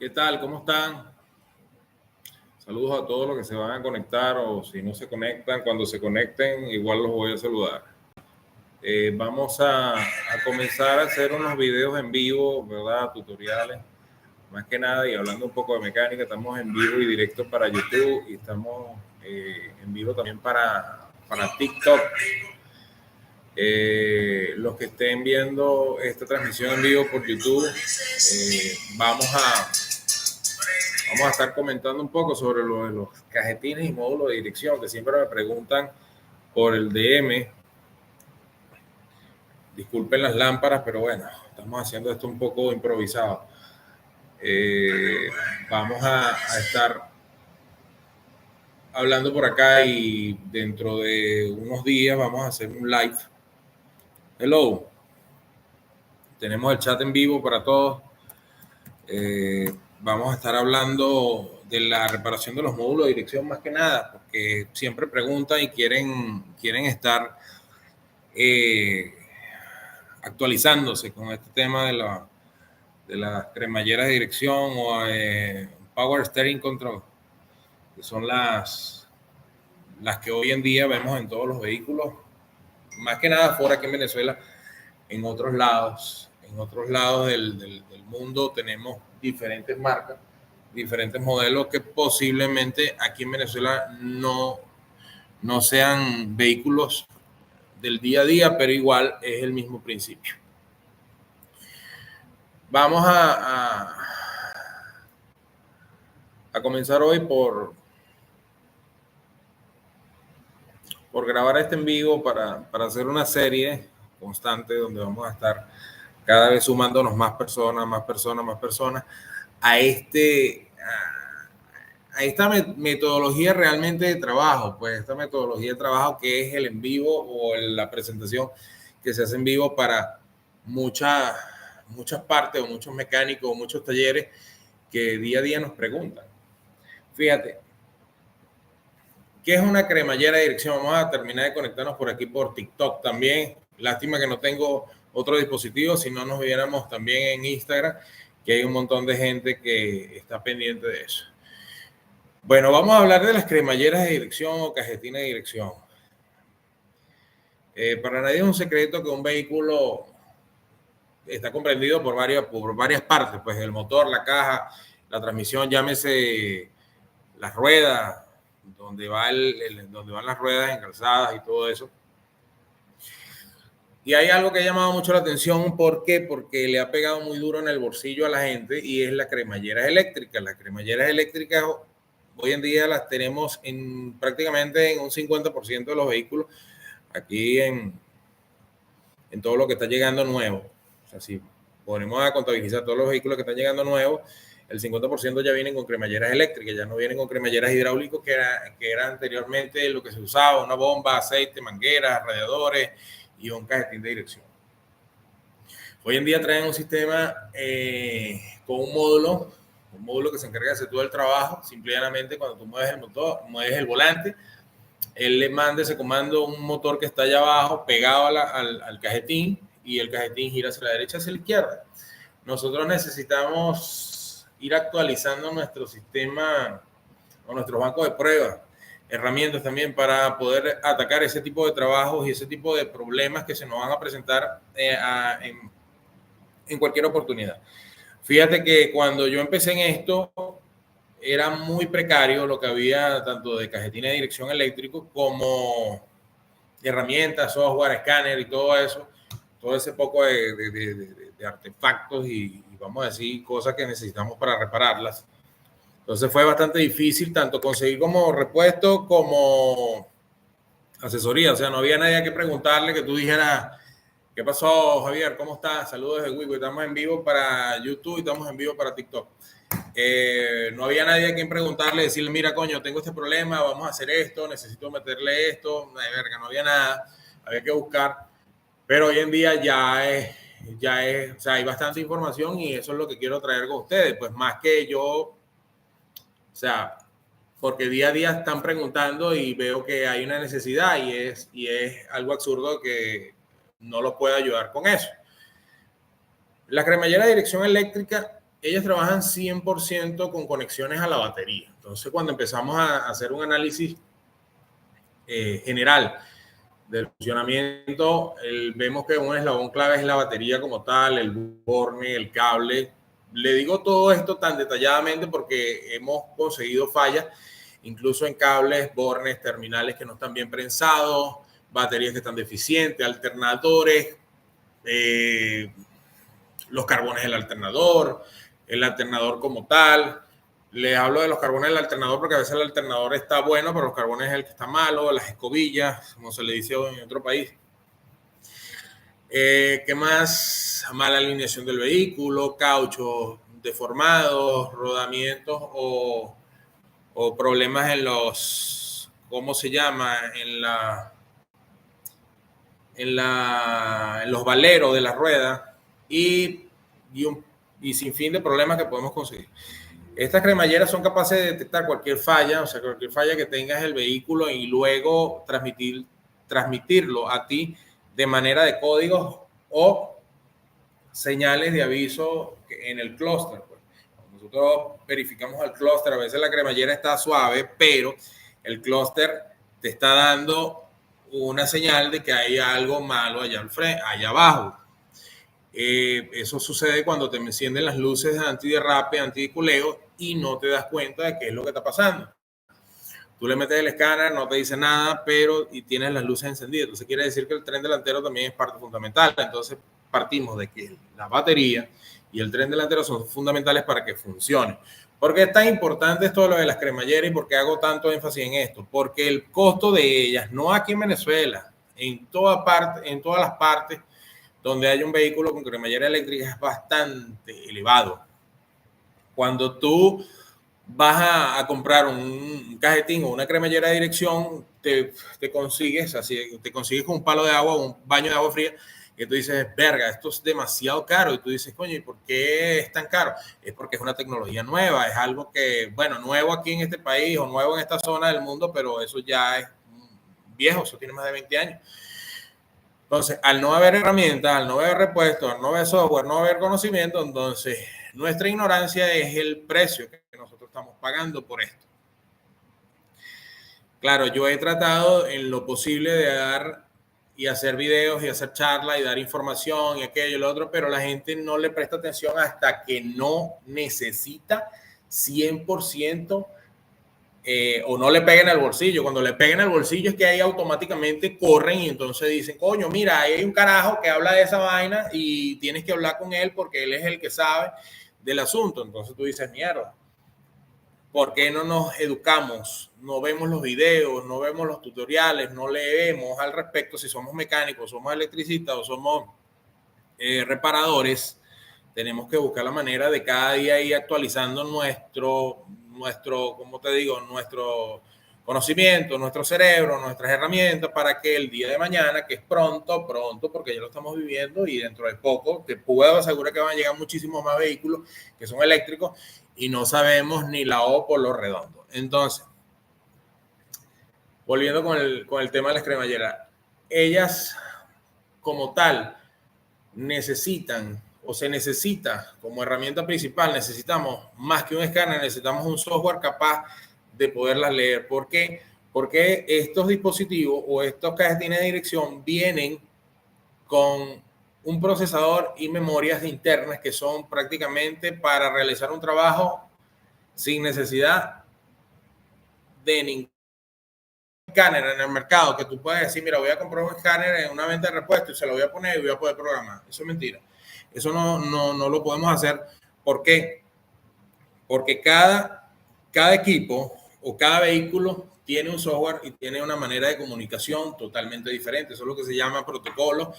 ¿Qué tal? ¿Cómo están? Saludos a todos los que se van a conectar o si no se conectan, cuando se conecten igual los voy a saludar. Vamos a comenzar a hacer unos videos en vivo, ¿verdad? Tutoriales, más que nada, y hablando un poco de mecánica. Estamos en vivo y directo para YouTube y estamos en vivo también para TikTok. Los que estén viendo esta transmisión en vivo por YouTube, vamos a estar comentando un poco sobre lo de los cajetines y módulos de dirección, que siempre me preguntan por el DM. Disculpen las lámparas, pero bueno, estamos haciendo esto un poco improvisado. Vamos a estar hablando por acá y dentro de unos días vamos a hacer un live. Hello. Tenemos el chat en vivo para todos. Vamos a estar hablando de la reparación de los módulos de dirección más que nada, porque siempre preguntan y quieren estar actualizándose con este tema de las cremalleras de dirección o Power Steering Control, que son las que hoy en día vemos en todos los vehículos, más que nada fuera aquí en Venezuela. En otros lados del mundo tenemos diferentes marcas, diferentes modelos que posiblemente aquí en Venezuela no sean vehículos del día a día, pero igual es el mismo principio. Vamos a comenzar hoy por grabar este en vivo para hacer una serie constante donde vamos a estar cada vez sumándonos más personas a esta metodología realmente de trabajo, pues esta metodología de trabajo que es el en vivo o la presentación que se hace en vivo para muchas partes o muchos mecánicos o muchos talleres que día a día nos preguntan. Fíjate, ¿qué es una cremallera de dirección? Vamos a terminar de conectarnos por aquí por TikTok también. Lástima que no tengo otro dispositivo, si no nos viéramos también en Instagram, que hay un montón de gente que está pendiente de eso. Bueno, vamos a hablar de las cremalleras de dirección o cajetines de dirección. Para nadie es un secreto que un vehículo está comprendido por varias partes, pues el motor, la caja, la transmisión, llámese las ruedas, donde van las ruedas encalzadas y todo eso. Y hay algo que ha llamado mucho la atención. ¿Por qué? Porque le ha pegado muy duro en el bolsillo a la gente y es la cremalleras eléctricas. Las cremalleras eléctricas hoy en día las tenemos prácticamente en un 50% de los vehículos aquí en todo lo que está llegando nuevo. O sea, si ponemos a contabilizar todos los vehículos que están llegando nuevos, el 50% ya vienen con cremalleras eléctricas, ya no vienen con cremalleras hidráulicas, que era anteriormente lo que se usaba, una bomba, aceite, mangueras, radiadores y un cajetín de dirección. Hoy en día traen un sistema con un módulo que se encarga de hacer todo el trabajo. Simplemente cuando tú mueves el motor, mueves el volante, él le manda ese comando a un motor que está allá abajo pegado al cajetín, y el cajetín gira hacia la derecha, hacia la izquierda. Nosotros necesitamos ir actualizando nuestro sistema o nuestros bancos de pruebas, herramientas también para poder atacar ese tipo de trabajos y ese tipo de problemas que se nos van a presentar en cualquier oportunidad. Fíjate que cuando yo empecé en esto era muy precario lo que había, tanto de cajetines de dirección eléctrico como herramientas, software, escáner y todo eso, todo ese poco de artefactos y vamos a decir cosas que necesitamos para repararlas. Entonces fue bastante difícil tanto conseguir como repuesto como asesoría. O sea, no había nadie a que preguntarle que tú dijeras, ¿qué pasó, Javier? ¿Cómo estás? Saludos desde Wigo. Estamos en vivo para YouTube y estamos en vivo para TikTok. No había nadie a quien preguntarle, decirle, mira, coño, tengo este problema, vamos a hacer esto, necesito meterle esto. No había nada, había que buscar. Pero hoy en día o sea, hay bastante información y eso es lo que quiero traer con ustedes. Pues más que yo, o sea, porque día a día están preguntando y veo que hay una necesidad y es algo absurdo que no los pueda ayudar con eso. La cremallera de dirección eléctrica ellas trabajan 100% con conexiones a la batería. Entonces, cuando empezamos a hacer un análisis general del funcionamiento, vemos que un eslabón clave es la batería como tal, el borne, el cable. Le digo todo esto tan detalladamente porque hemos conseguido fallas, incluso en cables, bornes, terminales que no están bien prensados, baterías que están deficientes, alternadores, los carbones del alternador, el alternador como tal. Les hablo de los carbones del alternador porque a veces el alternador está bueno, pero los carbones es el que está malo, las escobillas, como se le dice en otro país. ¿Qué más? Mala alineación del vehículo, cauchos deformados, rodamientos o problemas en los, ¿cómo se llama? En los valeros de la rueda y sin fin de problemas que podemos conseguir. Estas cremalleras son capaces de detectar cualquier falla, o sea, cualquier falla que tengas el vehículo y luego transmitirlo a ti de manera de códigos o señales de aviso en el clúster. Pues. Nosotros verificamos el clúster, a veces la cremallera está suave, pero el clúster te está dando una señal de que hay algo malo allá abajo. Eso sucede cuando te encienden las luces antiderrape, anticuleo y no te das cuenta de qué es lo que está pasando. Tú le metes el escáner, no te dice nada, pero y tienes las luces encendidas. Entonces quiere decir que el tren delantero también es parte fundamental. Entonces partimos de que la batería y el tren delantero son fundamentales para que funcione. ¿Por qué es tan importante esto de lo de las cremalleras y por qué hago tanto énfasis en esto? Porque el costo de ellas, no aquí en Venezuela, en todas las partes donde hay un vehículo con cremallera eléctrica es bastante elevado. Cuando tú vas a comprar un cajetín o una cremallera de dirección, te consigues con un palo de agua o un baño de agua fría y tú dices, verga, esto es demasiado caro. Y tú dices, coño, ¿y por qué es tan caro? Es porque es una tecnología nueva, es algo que, bueno, nuevo aquí en este país o nuevo en esta zona del mundo, pero eso ya es viejo, eso tiene más de 20 años. Entonces, al no haber herramientas, al no haber repuestos, al no haber software, no haber conocimiento, entonces nuestra ignorancia es el precio que nosotros estamos pagando por esto. Claro, yo he tratado en lo posible de dar y hacer videos y hacer charlas y dar información y aquello y lo otro, pero la gente no le presta atención hasta que no necesita 100% o no le peguen al bolsillo. Cuando le peguen al bolsillo es que ahí automáticamente corren y entonces dicen, coño, mira, hay un carajo que habla de esa vaina y tienes que hablar con él porque él es el que sabe del asunto. Entonces tú dices, mierda, ¿por qué no nos educamos? No vemos los videos, no vemos los tutoriales, no leemos al respecto si somos mecánicos, somos electricistas o somos reparadores. Tenemos que buscar la manera de cada día ir actualizando nuestro, ¿cómo te digo? Nuestro conocimiento, nuestro cerebro, nuestras herramientas para que el día de mañana, que es pronto, porque ya lo estamos viviendo y dentro de poco, te puedo asegurar que van a llegar muchísimos más vehículos que son eléctricos y no sabemos ni la O por lo redondo. Entonces, volviendo con el tema de las cremalleras, ellas como tal necesitan o se necesita como herramienta principal, necesitamos más que un escáner, necesitamos un software capaz de poderlas leer. ¿Por qué? Porque estos dispositivos o estos cajetines de dirección vienen con un procesador y memorias internas que son prácticamente para realizar un trabajo sin necesidad de ningún escáner en el mercado, que tú puedes decir, mira, voy a comprar un escáner en una venta de repuestos y se lo voy a poner y voy a poder programar. Eso es mentira. Eso no lo podemos hacer. ¿Por qué? Porque cada equipo o cada vehículo tiene un software y tiene una manera de comunicación totalmente diferente. Eso es lo que se llama protocolo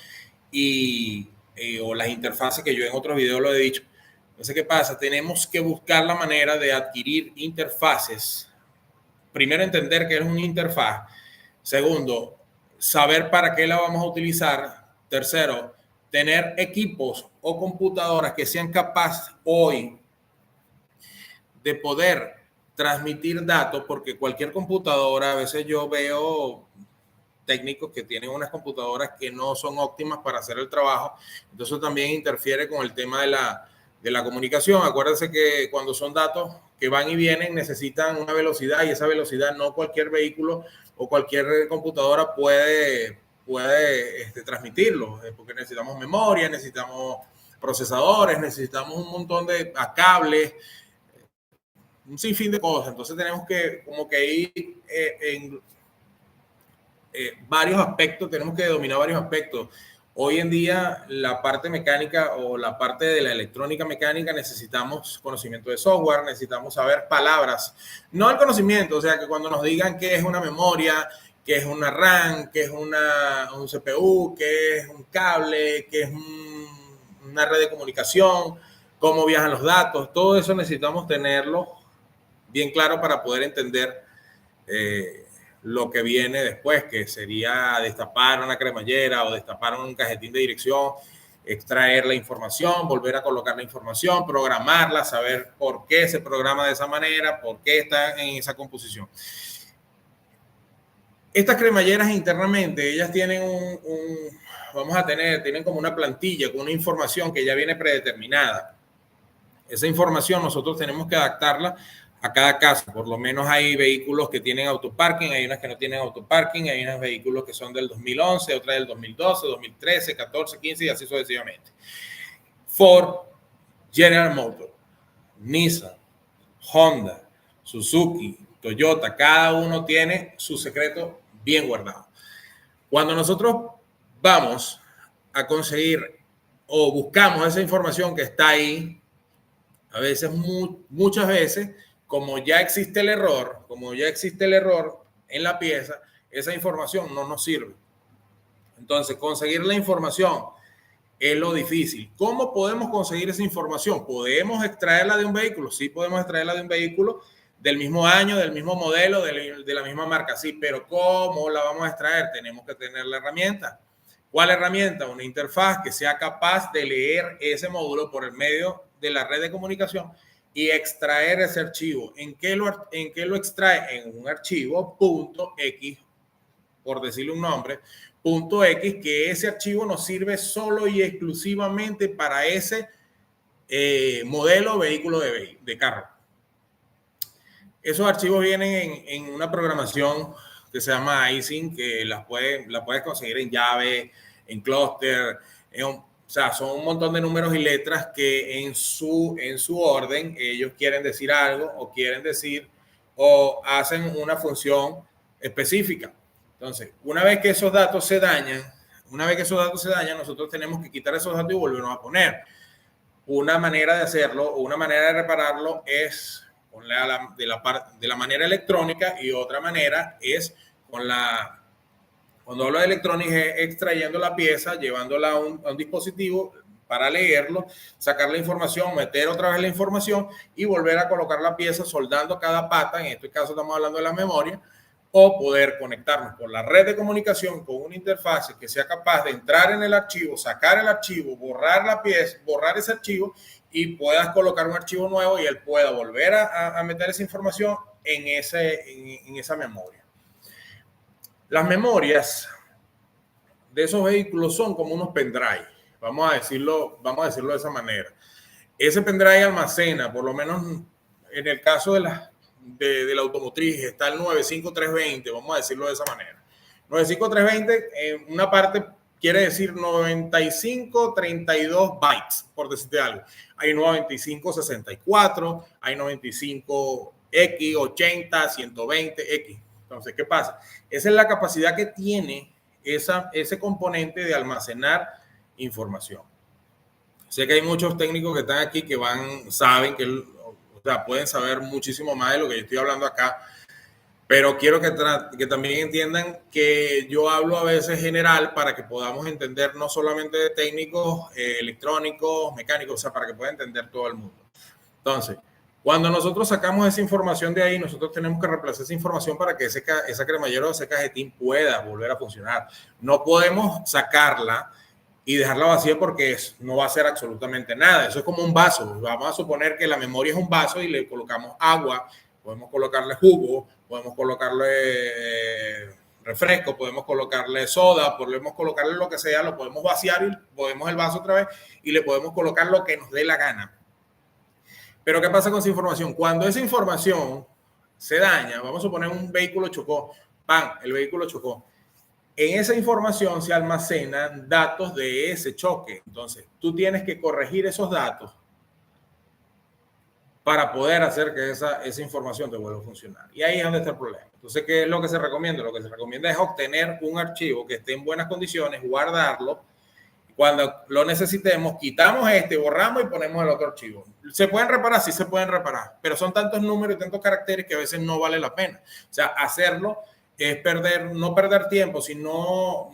o las interfaces que yo en otros videos lo he dicho. Entonces, ¿qué pasa? Tenemos que buscar la manera de adquirir interfaces. Primero, entender qué es una interfaz. Segundo, saber para qué la vamos a utilizar. Tercero, tener equipos o computadoras que sean capaces hoy de poder transmitir datos, porque cualquier computadora, a veces yo veo técnicos que tienen unas computadoras que no son óptimas para hacer el trabajo, entonces también interfiere con el tema de la comunicación. Acuérdense que cuando son datos que van y vienen necesitan una velocidad, y esa velocidad no cualquier vehículo o cualquier computadora puede transmitirlo, porque necesitamos memoria, necesitamos procesadores, necesitamos un montón de cables, un sinfín de cosas. Entonces tenemos que como que ir en varios aspectos, tenemos que dominar varios aspectos. Hoy en día la parte mecánica o la parte de la electrónica mecánica necesitamos conocimiento de software, necesitamos saber palabras, no el conocimiento, o sea que cuando nos digan qué es una memoria, qué es una RAM, qué es un CPU, qué es un cable, qué es una red de comunicación, cómo viajan los datos, todo eso necesitamos tenerlo bien claro para poder entender lo que viene después, que sería destapar una cremallera o destapar un cajetín de dirección, extraer la información, volver a colocar la información, programarla, saber por qué se programa de esa manera, por qué está en esa composición. Estas cremalleras internamente, ellas tienen tienen como una plantilla con una información que ya viene predeterminada. Esa información nosotros tenemos que adaptarla a cada caso. Por lo menos hay vehículos que tienen autoparking, hay unas que no tienen autoparking, hay unos vehículos que son del 2011, otras del 2012, 2013, 14, 15 y así sucesivamente. Ford, General Motors, Nissan, Honda, Suzuki, Toyota, cada uno tiene su secreto bien guardado. Cuando nosotros vamos a conseguir o buscamos esa información que está ahí, a veces, muchas veces, como ya existe el error en la pieza, esa información no nos sirve. Entonces, conseguir la información es lo difícil. ¿Cómo podemos conseguir esa información? ¿Podemos extraerla de un vehículo? Sí, podemos extraerla de un vehículo del mismo año, del mismo modelo, de la misma marca, sí, pero ¿cómo la vamos a extraer? Tenemos que tener la herramienta. ¿Cuál herramienta? Una interfaz que sea capaz de leer ese módulo por el medio de la red de comunicación y extraer ese archivo. ¿En qué lo extrae? En un archivo .x, por decirle un nombre, .x, que ese archivo nos sirve solo y exclusivamente para ese modelo vehículo de carro. Esos archivos vienen en una programación que se llama iSync, que la puedes conseguir en llave, en clúster, o sea, son un montón de números y letras que en su orden ellos quieren decir algo o quieren decir o hacen una función específica. Entonces, una vez que esos datos se dañan, nosotros tenemos que quitar esos datos y volvernos a poner. Una manera de hacerlo o una manera de repararlo es de la manera electrónica, y otra manera es cuando hablo de electrónica, es extrayendo la pieza, llevándola a un dispositivo para leerlo, sacar la información, meter otra vez la información y volver a colocar la pieza soldando cada pata. En este caso estamos hablando de la memoria, o poder conectarnos por la red de comunicación con una interfaz que sea capaz de entrar en el archivo, sacar el archivo, borrar la pieza, borrar ese archivo, y puedas colocar un archivo nuevo y él pueda volver a meter esa información en esa memoria. Las memorias de esos vehículos son como unos pendrive, vamos a decirlo de esa manera. Ese pendrive almacena, por lo menos en el caso de la automotriz, está el 95320, vamos a decirlo de esa manera. 95320, en una parte quiere decir 9532 bytes, por decirte algo. Hay 9564, hay 95X, 80, 120X. Entonces, ¿qué pasa? Esa es la capacidad que tiene ese componente de almacenar información. Sé que hay muchos técnicos que están aquí que saben que, o sea, pueden saber muchísimo más de lo que yo estoy hablando acá, pero quiero que también entiendan que yo hablo a veces general para que podamos entender no solamente de técnicos electrónicos, mecánicos, o sea, para que pueda entender todo el mundo. Entonces, cuando nosotros sacamos esa información de ahí, nosotros tenemos que reemplazar esa información para que esa cremallera o ese cajetín pueda volver a funcionar. No podemos sacarla y dejarla vacía porque no va a hacer absolutamente nada. Eso es como un vaso. Vamos a suponer que la memoria es un vaso y le colocamos agua, podemos colocarle jugo, podemos colocarle refresco, podemos colocarle soda, podemos colocarle lo que sea, lo podemos vaciar y podemos el vaso otra vez y le podemos colocar lo que nos dé la gana. Pero ¿qué pasa con esa información? Cuando esa información se daña, vamos a suponer un vehículo chocó, ¡pam! El vehículo chocó. En esa información se almacenan datos de ese choque. Entonces, tú tienes que corregir esos datos para poder hacer que esa información te vuelva a funcionar. Y ahí es donde está el problema. Entonces, ¿qué es lo que se recomienda? Lo que se recomienda es obtener un archivo que esté en buenas condiciones, guardarlo. Cuando lo necesitemos, quitamos borramos y ponemos el otro archivo. ¿Se pueden reparar? Sí se pueden reparar, pero son tantos números y tantos caracteres que a veces no vale la pena. O sea, hacerlo es no perder tiempo, sino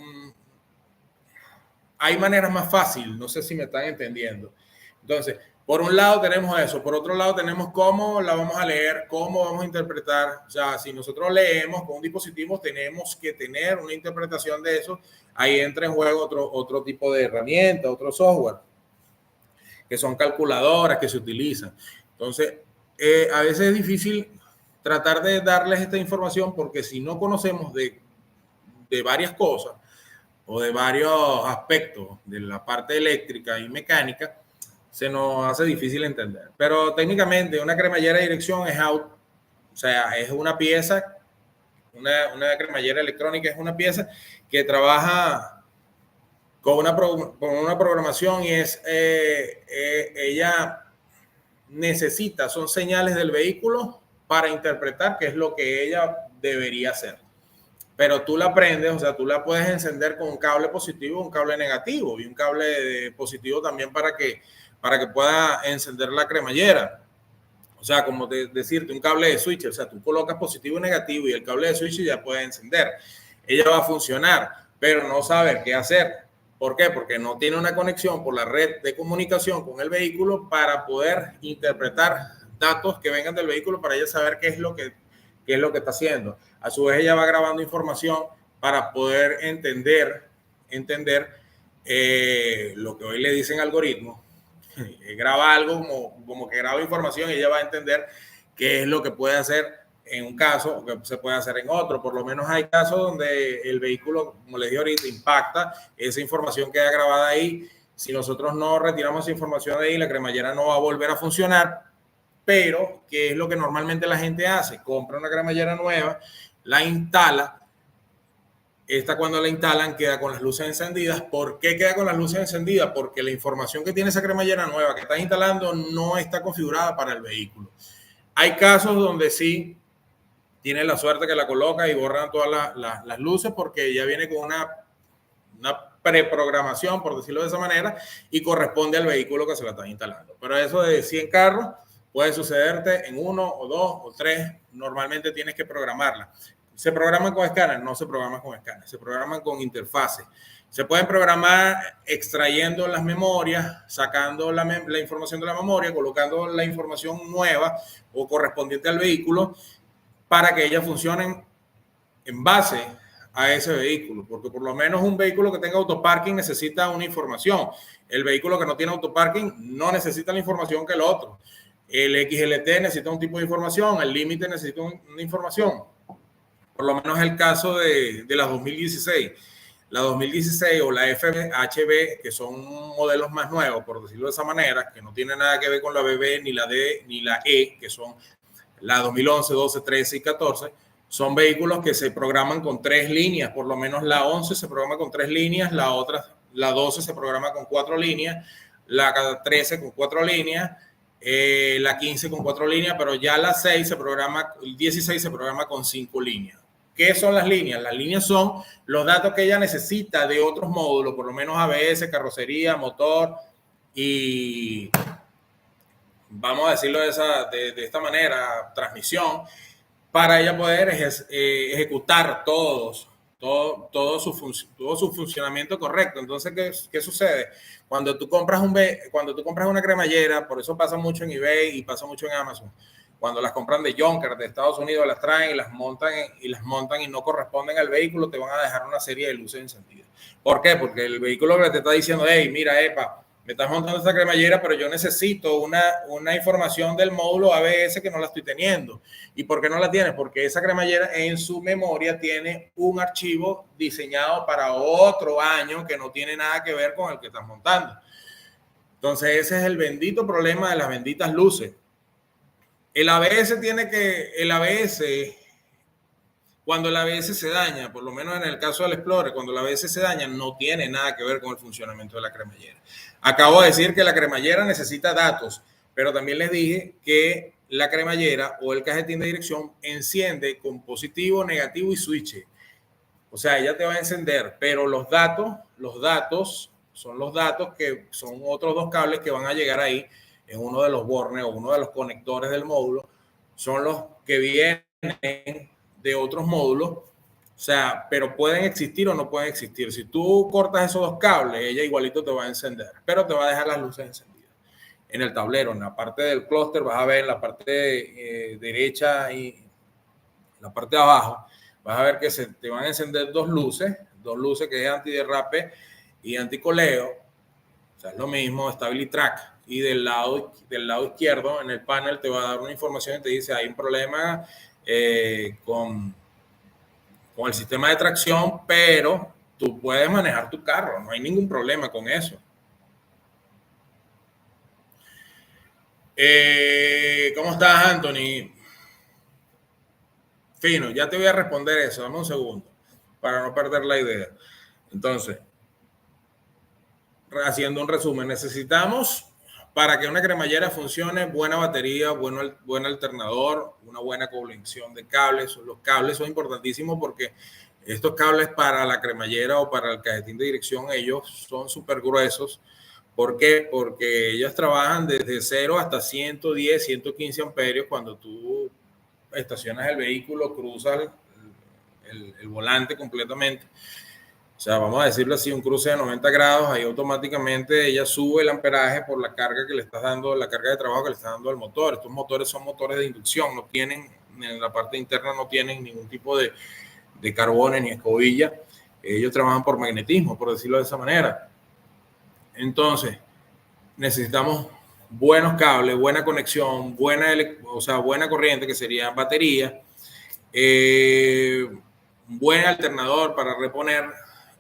hay maneras más fáciles. No sé si me están entendiendo. Entonces, por un lado tenemos eso, por otro lado tenemos cómo la vamos a leer, cómo vamos a interpretar. O sea, si nosotros leemos con un dispositivo, tenemos que tener una interpretación de eso. Ahí entra en juego otro tipo de herramienta, otro software, que son calculadoras que se utilizan. Entonces, a veces es difícil tratar de darles esta información porque si no conocemos de varias cosas o de varios aspectos de la parte eléctrica y mecánica, se nos hace difícil entender. Pero técnicamente una cremallera de dirección es out, o sea, es una pieza, una cremallera electrónica es una pieza que trabaja con una programación y ella necesita, son señales del vehículo para interpretar qué es lo que ella debería hacer. Pero tú la prendes, o sea, tú la puedes encender con un cable positivo, un cable negativo y un cable positivo también para que pueda encender la cremallera. O sea, como decirte, un cable de switch, o sea, tú colocas positivo y negativo y el cable de switch ya puede encender. Ella va a funcionar, pero no sabe qué hacer. ¿Por qué? Porque no tiene una conexión por la red de comunicación con el vehículo para poder interpretar datos que vengan del vehículo para ella saber qué es lo que está haciendo. A su vez, ella va grabando información para poder entender lo que hoy le dicen algoritmos. Graba algo como que graba información y ella va a entender qué es lo que puede hacer en un caso o que se puede hacer en otro. Por lo menos hay casos donde el vehículo, como les dije ahorita, impacta, esa información queda grabada ahí. Si nosotros no retiramos esa información de ahí, la cremallera no va a volver a funcionar. Pero, ¿qué es lo que normalmente la gente hace? Compra una cremallera nueva, la instala. Esta cuando la instalan queda con las luces encendidas. ¿Por qué queda con las luces encendidas? Porque la información que tiene esa cremallera nueva que estás instalando no está configurada para el vehículo. Hay casos donde sí tienes la suerte que la colocas y borran todas las luces porque ya viene con una preprogramación, por decirlo de esa manera, y corresponde al vehículo que se la están instalando. Pero eso de 100 carros puede sucederte en 1 o 2 o 3. Normalmente tienes que programarla. ¿Se programan con escáner? No se programan con escáner, se programan con interfaces. Se pueden programar extrayendo las memorias, sacando la información de la memoria, colocando la información nueva o correspondiente al vehículo para que ellas funcionen en base a ese vehículo, porque por lo menos un vehículo que tenga autoparking necesita una información. El vehículo que no tiene autoparking no necesita la información que el otro. El XLT necesita un tipo de información, el límite necesita una información. Por lo menos el caso de la 2016. La 2016 o la FHB, que son modelos más nuevos, por decirlo de esa manera, que no tienen nada que ver con la BB, ni la D, ni la E, que son la 2011, 12, 13 y 14, son vehículos que se programan con 3 líneas. Por lo menos la 11 se programa con 3 líneas, la 12 se programa con 4 líneas, la 13 con 4 líneas, la 15 con 4 líneas, pero ya la 6 se programa, el 16 se programa con 5 líneas. ¿Qué son las líneas? Las líneas son los datos que ella necesita de otros módulos, por lo menos ABS, carrocería, motor y, vamos a decirlo de esta manera, transmisión, para ella poder ejecutar todo su funcionamiento correcto. Entonces, ¿qué sucede? Cuando tú compras una cremallera, por eso pasa mucho en eBay y pasa mucho en Amazon, cuando las compran de Junker, de Estados Unidos, las traen y las montan y no corresponden al vehículo, te van a dejar una serie de luces encendidas. ¿Por qué? Porque el vehículo te está diciendo, hey, mira, epa, me estás montando esta cremallera, pero yo necesito una información del módulo ABS que no la estoy teniendo. ¿Y por qué no la tienes? Porque esa cremallera en su memoria tiene un archivo diseñado para otro año que no tiene nada que ver con el que estás montando. Entonces, ese es el bendito problema de las benditas luces. El ABS cuando el ABS se daña, por lo menos en el caso del Explorer, cuando el ABS se daña, no tiene nada que ver con el funcionamiento de la cremallera. Acabo de decir que la cremallera necesita datos, pero también les dije que la cremallera o el cajetín de dirección enciende con positivo, negativo y switch. O sea, ella te va a encender, pero los datos son los datos que son otros dos cables que van a llegar ahí en uno de los bornes o uno de los conectores del módulo. Son los que vienen de otros módulos. O sea, pero pueden existir o no pueden existir. Si tú cortas esos dos cables, ella igualito te va a encender, pero te va a dejar las luces encendidas. En el tablero, en la parte del clúster, vas a ver en la parte derecha y en la parte de abajo, vas a ver que te van a encender dos luces que es antiderrape y anticoleo. O sea, es lo mismo, Stability Track. Y del lado izquierdo, en el panel, te va a dar una información y te dice, hay un problema con el sistema de tracción, pero tú puedes manejar tu carro, no hay ningún problema con eso. ¿Cómo estás, Anthony? Fino, ya te voy a responder eso, dame un segundo, para no perder la idea. Entonces, haciendo un resumen, necesitamos, para que una cremallera funcione, buena batería, buen alternador, una buena conexión de cables. Los cables son importantísimos porque estos cables para la cremallera o para el cajetín de dirección, ellos son súper gruesos. ¿Por qué? Porque ellos trabajan desde 0 hasta 110, 115 amperios. Cuando tú estacionas el vehículo, cruzas el volante completamente. O sea, vamos a decirlo así, un cruce de 90 grados, ahí automáticamente ella sube el amperaje por la carga que le estás dando, la carga de trabajo que le estás dando al motor. Estos motores son motores de inducción, no tienen, en la parte interna no tienen ningún tipo de carbones ni escobilla. Ellos trabajan por magnetismo, por decirlo de esa manera. Entonces, necesitamos buenos cables, buena conexión, buena corriente, que sería batería, un buen alternador para reponer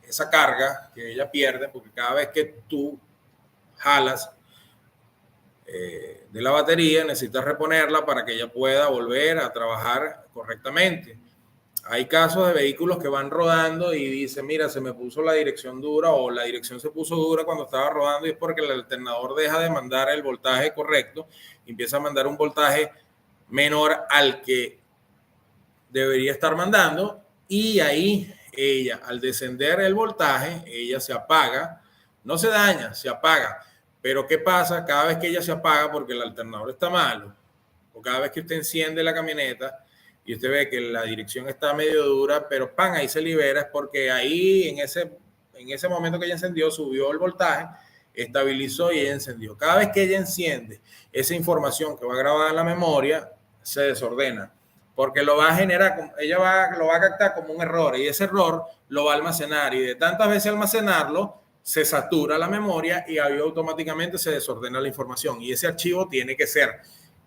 esa carga que ella pierde, porque cada vez que tú jalas de la batería, necesitas reponerla para que ella pueda volver a trabajar correctamente. Hay casos de vehículos que van rodando y dicen, mira, se me puso la dirección dura o la dirección se puso dura cuando estaba rodando, y es porque el alternador deja de mandar el voltaje correcto y empieza a mandar un voltaje menor al que debería estar mandando, y ahí ella, al descender el voltaje, ella se apaga, no se daña, se apaga. Pero ¿qué pasa? Cada vez que ella se apaga porque el alternador está malo, o cada vez que usted enciende la camioneta y usted ve que la dirección está medio dura, pero ¡pam!, ahí se libera, es porque ahí en ese momento que ella encendió, subió el voltaje, estabilizó y ella encendió. Cada vez que ella enciende, esa información que va grabada en la memoria se desordena, porque lo va a generar, lo va a captar como un error, y ese error lo va a almacenar, y de tantas veces almacenarlo, se satura la memoria y ahí automáticamente se desordena la información, y ese archivo tiene que ser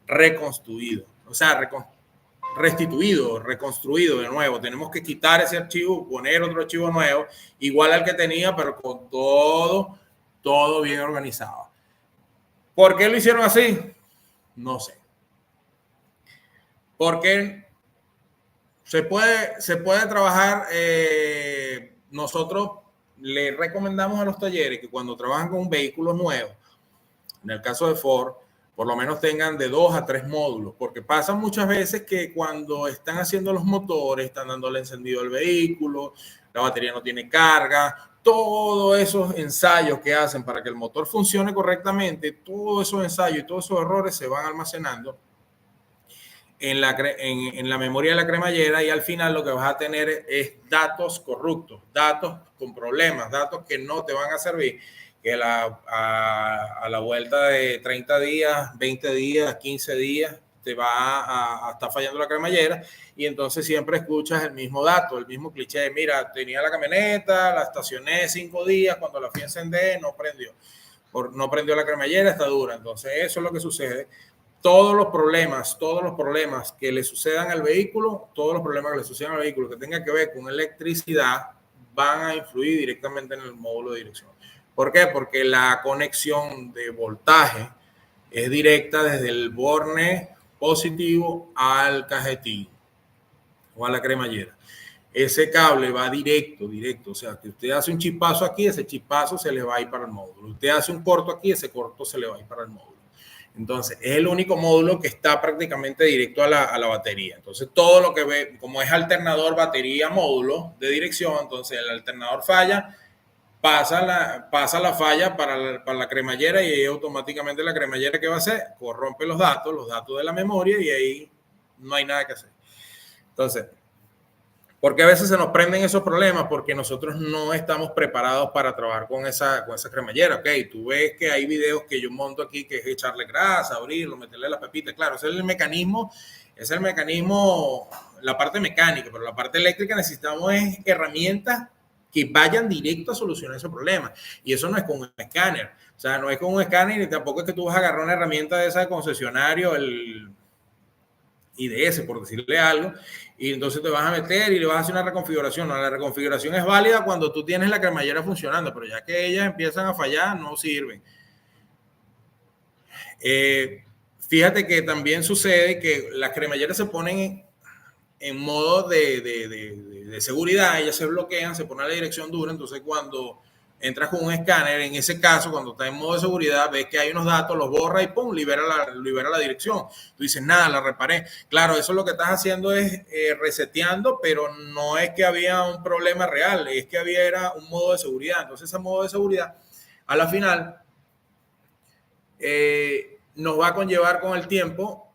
reconstruido, o sea, restituido, reconstruido de nuevo. Tenemos que quitar ese archivo, poner otro archivo nuevo, igual al que tenía, pero con todo bien organizado. ¿Por qué lo hicieron así? No sé. Porque se puede trabajar, nosotros le recomendamos a los talleres que cuando trabajan con un vehículo nuevo, en el caso de Ford, por lo menos tengan de 2 a 3 módulos, porque pasa muchas veces que cuando están haciendo los motores, están dándole encendido al vehículo, la batería no tiene carga, todos esos ensayos que hacen para que el motor funcione correctamente, todos esos ensayos y todos esos errores se van almacenando en la memoria de la cremallera, y al final lo que vas a tener es datos corruptos, datos con problemas, datos que no te van a servir, que a la vuelta de 30 días, 20 días, 15 días, te va a estar fallando la cremallera, y entonces siempre escuchas el mismo dato, el mismo cliché. Mira, tenía la camioneta, la estacioné 5 días, cuando la fui a encender no prendió la cremallera, está dura. Entonces eso es lo que sucede. Todos los problemas que le sucedan al vehículo, que tengan que ver con electricidad, van a influir directamente en el módulo de dirección. ¿Por qué? Porque la conexión de voltaje es directa desde el borne positivo al cajetín o a la cremallera. Ese cable va directo, o sea, que usted hace un chispazo aquí, ese chispazo se le va a ir para el módulo. Usted hace un corto aquí, ese corto se le va a ir para el módulo. Entonces, es el único módulo que está prácticamente directo a la batería. Entonces, todo lo que ve, como es alternador batería-módulo de dirección, entonces el alternador falla, pasa la falla para la cremallera y ahí automáticamente la cremallera, ¿qué va a hacer? Corrompe los datos de la memoria y ahí no hay nada que hacer. Entonces, porque a veces se nos prenden esos problemas porque nosotros no estamos preparados para trabajar con esa cremallera. Ok, tú ves que hay videos que yo monto aquí que es echarle grasa, abrirlo, meterle la pepita. Claro, ese es el mecanismo, la parte mecánica, pero la parte eléctrica necesitamos herramientas que vayan directo a solucionar ese problema. Y eso no es con un escáner. O sea, no es con un escáner ni tampoco es que tú vas a agarrar una herramienta de esa de concesionario, el IDS, por decirle algo, y entonces te vas a meter y le vas a hacer una reconfiguración. No, la reconfiguración es válida cuando tú tienes la cremallera funcionando, pero ya que ellas empiezan a fallar, no sirven. Fíjate que también sucede que las cremalleras se ponen en modo de seguridad, ellas se bloquean, se pone la dirección dura, entonces cuando entras con un escáner, en ese caso, cuando está en modo de seguridad, ves que hay unos datos, los borra y pum, libera la dirección. Tú dices, nada, la reparé. Claro, eso lo que estás haciendo es reseteando, pero no es que había un problema real, es que era un modo de seguridad. Entonces, ese modo de seguridad, a la final, nos va a conllevar con el tiempo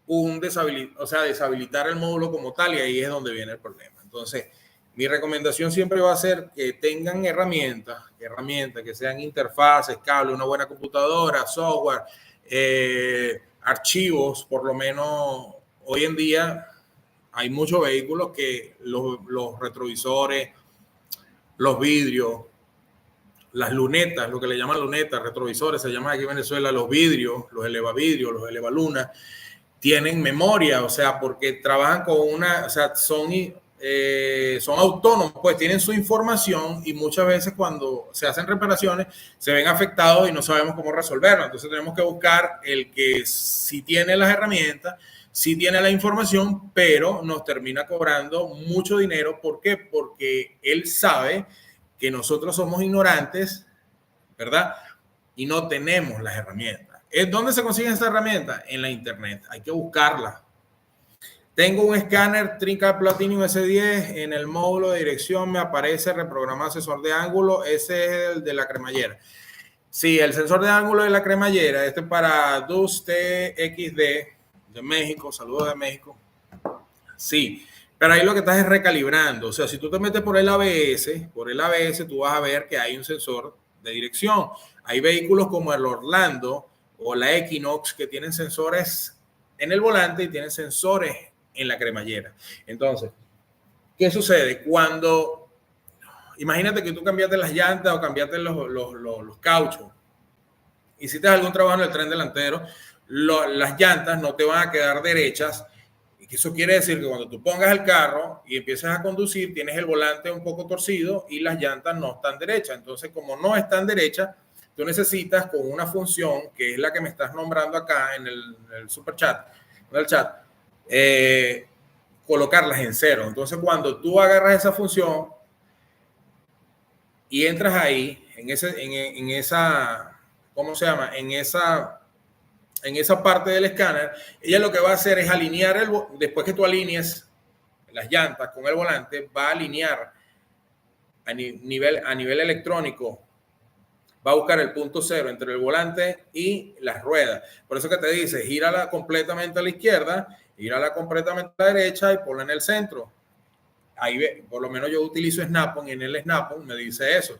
deshabilitar el módulo como tal, y ahí es donde viene el problema. Entonces, mi recomendación siempre va a ser que tengan herramientas que sean interfaces, cables, una buena computadora, software, archivos. Por lo menos hoy en día hay muchos vehículos que los retrovisores, los vidrios, las lunetas, lo que le llaman lunetas, retrovisores, se llaman aquí en Venezuela los vidrios, los elevavidrios, los elevalunas, tienen memoria, o sea, porque trabajan con son autónomos, pues tienen su información y muchas veces cuando se hacen reparaciones se ven afectados y no sabemos cómo resolverlo. Entonces tenemos que buscar el que sí tiene las herramientas, sí tiene la información, pero nos termina cobrando mucho dinero. ¿Por qué? Porque él sabe que nosotros somos ignorantes, ¿verdad? Y no tenemos las herramientas. ¿Dónde se consiguen estas herramientas? En la internet. Hay que buscarlas. Tengo un escáner Trinca Platinum S10, en el módulo de dirección me aparece reprogramar sensor de ángulo, ese es el de la cremallera. Sí, el sensor de ángulo de la cremallera, este es para DUS TXD de México, saludos de México. Sí, pero ahí lo que estás es recalibrando, o sea, si tú te metes por el ABS, tú vas a ver que hay un sensor de dirección. Hay vehículos como el Orlando o la Equinox que tienen sensores en el volante y tienen sensores en la cremallera. Entonces, ¿qué sucede? Imagínate que tú cambiaste las llantas o cambiaste los cauchos, hiciste algún trabajo en el tren delantero, las llantas no te van a quedar derechas. Y eso quiere decir que cuando tú pongas el carro y empiezas a conducir, tienes el volante un poco torcido y las llantas no están derechas. Entonces, como no están derechas, tú necesitas con una función, que es la que me estás nombrando acá en el super chat, en el chat, colocarlas en cero. Entonces, cuando tú agarras esa función y entras ahí, en esa, ¿cómo se llama? En esa parte del escáner, ella lo que va a hacer es alinear, después que tú alinees las llantas con el volante, va a alinear a nivel electrónico, va a buscar el punto cero entre el volante y las ruedas. Por eso que te dice, gírala completamente a la izquierda, gírala completamente a la derecha y ponla en el centro. Ahí ve, por lo menos yo utilizo Snap-on y en el Snap-on me dice eso.